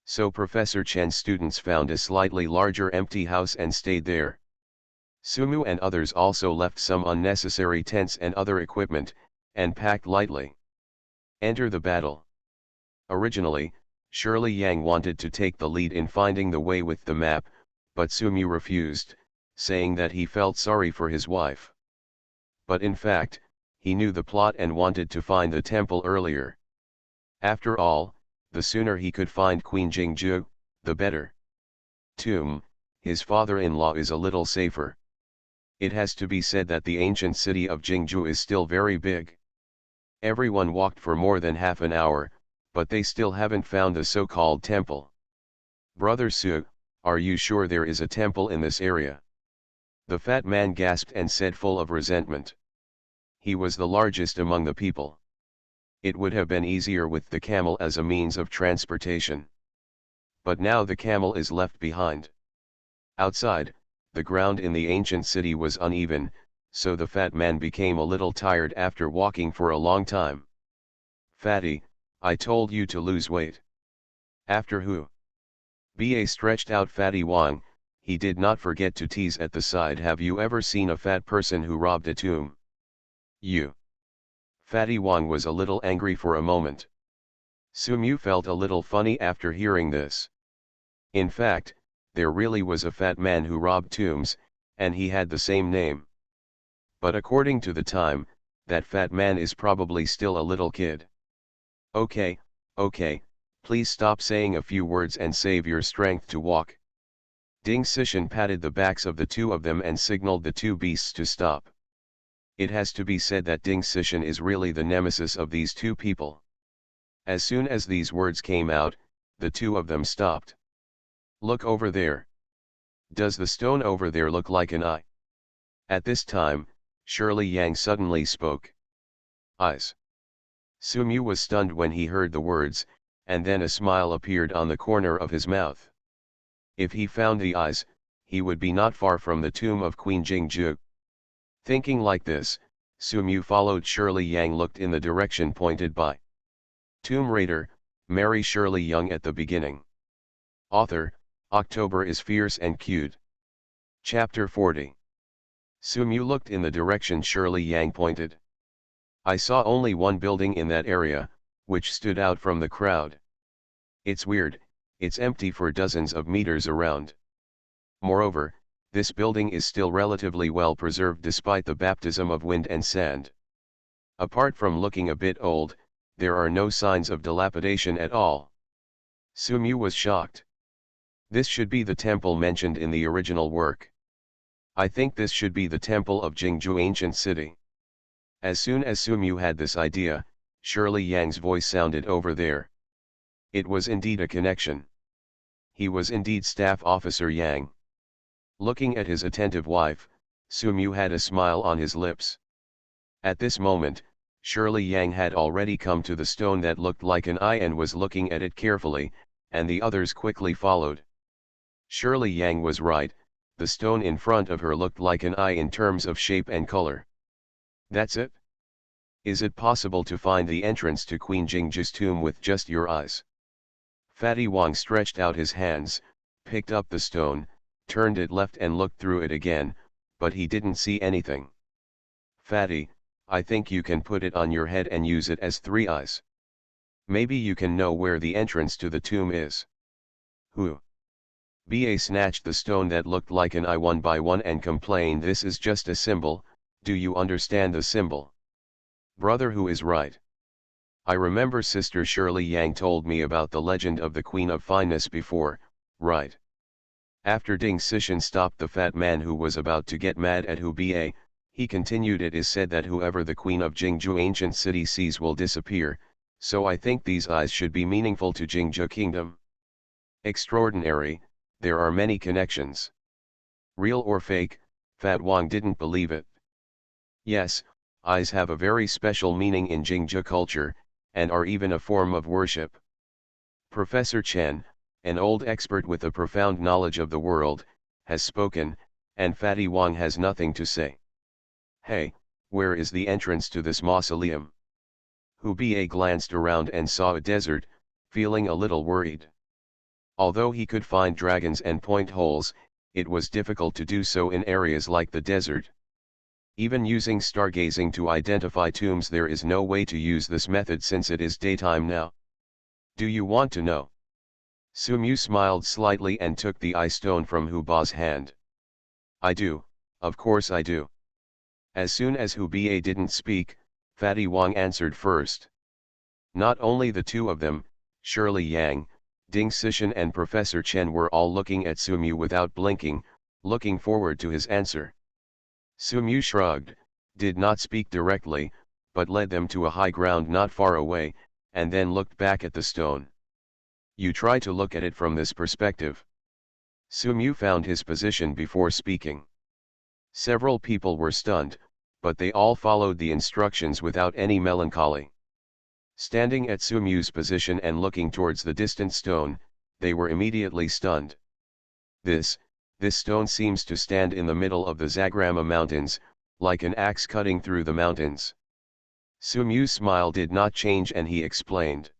Speaker 1: So Professor Chen's students found a slightly larger empty house and stayed there. Sumu and others also left some unnecessary tents and other equipment, and packed lightly. Enter the battle. Originally, Shirley Yang wanted to take the lead in finding the way with the map, but Sumu refused, saying that he felt sorry for his wife. But in fact, he knew the plot and wanted to find the temple earlier. After all, the sooner he could find Queen Jingzhou, the better. Tomb, his father-in-law, is a little safer. It has to be said that the ancient city of Jingzhou is still very big. Everyone walked for more than half an hour, but they still haven't found the so-called temple. "Brother Su, are you sure there is a temple in this area?" The fat man gasped and said, full of resentment. He was the largest among the people. It would have been easier with the camel as a means of transportation. But now the camel is left behind. Outside, the ground in the ancient city was uneven, so the fat man became a little tired after walking for a long time. "Fatty, I told you to lose weight." After Hu Ba stretched out Fatty Wang, he did not forget to tease at the side, "Have you ever seen a fat person who robbed a tomb?" "You." Fatty Wang was a little angry for a moment. Sumu felt a little funny after hearing this. In fact, there really was a fat man who robbed tombs, and he had the same name. But according to the time, that fat man is probably still a little kid. Okay, please stop saying a few words and save your strength to walk." Ding Xishan patted the backs of the two of them and signaled the two beasts to stop. It has to be said that Ding Xishan is really the nemesis of these two people. As soon as these words came out, the two of them stopped. Look over there. Does the stone over there look like an eye? At this time, Shirley Yang suddenly spoke. Eyes. Sumu was stunned when he heard the words, and then a smile appeared on the corner of his mouth. If he found the eyes, he would be not far from the tomb of Queen Jingju. Thinking like this, Sumu followed Shirley Yang, looked in the direction pointed by Tomb Raider, Mary Shirley Young at the beginning. Author, October is fierce and cute. Chapter 40. Sumu looked in the direction Shirley Yang pointed. I saw only one building in that area, which stood out from the crowd. It's weird, it's empty for dozens of meters around. Moreover, this building is still relatively well preserved despite the baptism of wind and sand. Apart from looking a bit old, there are no signs of dilapidation at all. Sumu was shocked. This should be the temple mentioned in the original work. I think this should be the temple of Jingju ancient city. As soon as Sumu had this idea, Shirley Yang's voice sounded over there. It was indeed a connection. He was indeed Staff Officer Yang. Looking at his attentive wife, Sumu had a smile on his lips. At this moment, Shirley Yang had already come to the stone that looked like an eye and was looking at it carefully, and the others quickly followed. Shirley Yang was right, the stone in front of her looked like an eye in terms of shape and color. That's it? Is it possible to find the entrance to Queen Jingju's tomb with just your eyes? Fatty Wang stretched out his hands, picked up the stone, turned it left and looked through it again, but he didn't see anything. Fatty, I think you can put it on your head and use it as three eyes. Maybe you can know where the entrance to the tomb is. Who? Ba snatched the stone that looked like an eye one by one and complained, this is just a symbol, do you understand the symbol? Brother, who is right? I remember Sister Shirley Yang told me about the legend of the Queen of Fineness before, right? After Ding Xishan stopped the fat man who was about to get mad at Hu Ba, he continued, it is said that whoever the Queen of Jingju ancient city sees will disappear, so I think these eyes should be meaningful to Jingju kingdom. Extraordinary, there are many connections. Real or fake, Fat Wang didn't believe it. Yes, eyes have a very special meaning in Jingju culture, and are even a form of worship. Professor Chen, an old expert with a profound knowledge of the world, has spoken, and Fatty Wang has nothing to say. Hey, where is the entrance to this mausoleum? Hu Ba glanced around and saw a desert, feeling a little worried. Although he could find dragons and point holes, it was difficult to do so in areas like the desert. Even using stargazing to identify tombs, there is no way to use this method since it is daytime now. Do you want to know? Sumu smiled slightly and took the eye stone from Hu Ba's hand. I do, of course I do. As soon as Hu Ba didn't speak, Fatty Wang answered first. Not only the two of them, Shirley Yang, Ding Xishan and Professor Chen were all looking at Sumu without blinking, looking forward to his answer. Sumu shrugged, did not speak directly, but led them to a high ground not far away, and then looked back at the stone. You try to look at it from this perspective. Sumu found his position before speaking. Several people were stunned, but they all followed the instructions without any melancholy. Standing at Sumu's position and looking towards the distant stone, they were immediately stunned. This stone seems to stand in the middle of the Zagrama mountains, like an axe cutting through the mountains. Sumu's smile did not change and he explained.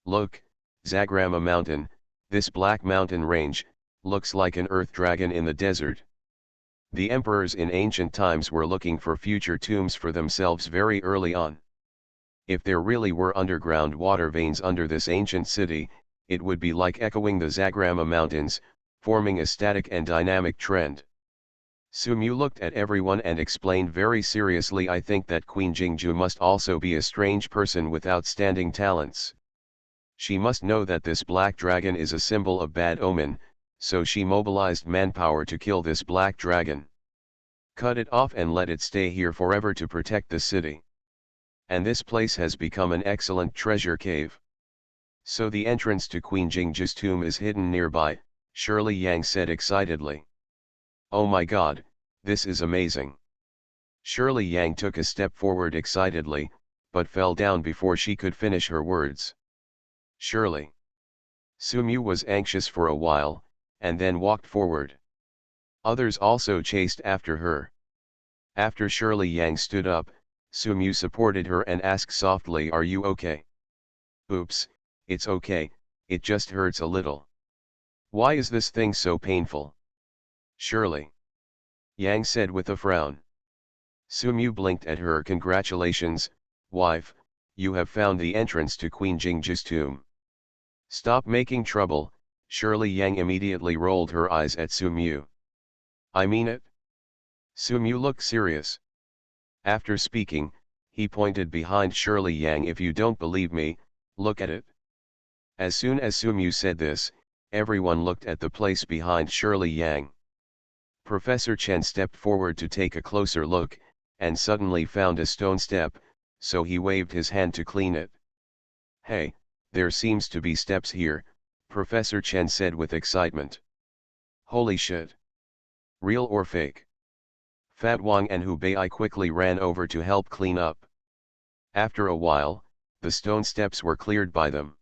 Speaker 1: Look, Zagrama mountain, this black mountain range, looks like an earth dragon in the desert. The emperors in ancient times were looking for future tombs for themselves very early on. If there really were underground water veins under this ancient city, it would be like echoing the Zagrama mountains, forming a static and dynamic trend. Sumu looked at everyone and explained very seriously, I think that Queen Jingju must also be a strange person with outstanding talents. She must know that this black dragon is a symbol of bad omen, so she mobilized manpower to kill this black dragon. Cut it off and let it stay here forever to protect the city. And this place has become an excellent treasure cave. So the entrance to Queen Jingju's tomb is hidden nearby, Shirley Yang said excitedly. Oh my god, this is amazing. Shirley Yang took a step forward excitedly, but fell down before she could finish her words. Shirley. Sumu was anxious for a while, and then walked forward. Others also chased after her. After Shirley Yang stood up, Sumu supported her and asked softly, "Are you okay?" "Oops, it's okay, it just hurts a little." "Why is this thing so painful?" Shirley Yang said with a frown. Sumu blinked at her. "Congratulations, wife, you have found the entrance to Queen Jingju's tomb." "Stop making trouble," Shirley Yang immediately rolled her eyes at Sumu. "I mean it." Sumu looked serious. After speaking, he pointed behind Shirley Yang. "If you don't believe me, look at it." As soon as Sumu said this, everyone looked at the place behind Shirley Yang. Professor Chen stepped forward to take a closer look, and suddenly found a stone step, so he waved his hand to clean it. "Hey, there seems to be steps here," Professor Chen said with excitement. "Holy shit! Real or fake?" Fat Wang and Hu Bei quickly ran over to help clean up. After a while, the stone steps were cleared by them.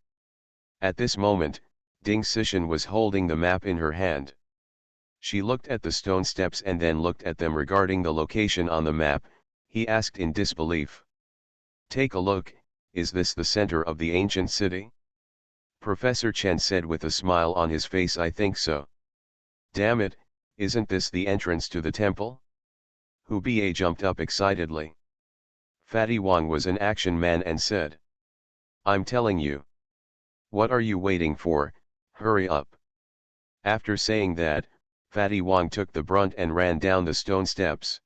Speaker 1: At this moment, Ding Sishan was holding the map in her hand. She looked at the stone steps and then looked at them. Regarding the location on the map, he asked in disbelief. "Take a look, is this the center of the ancient city?" Professor Chen said with a smile on his face. "I think so." "Damn it, isn't this the entrance to the temple?" Hu Bei jumped up excitedly. Fatty Wang was an action man and said. "I'm telling you. What are you waiting for, hurry up." After saying that, Fatty Wang took the brunt and ran down the stone steps.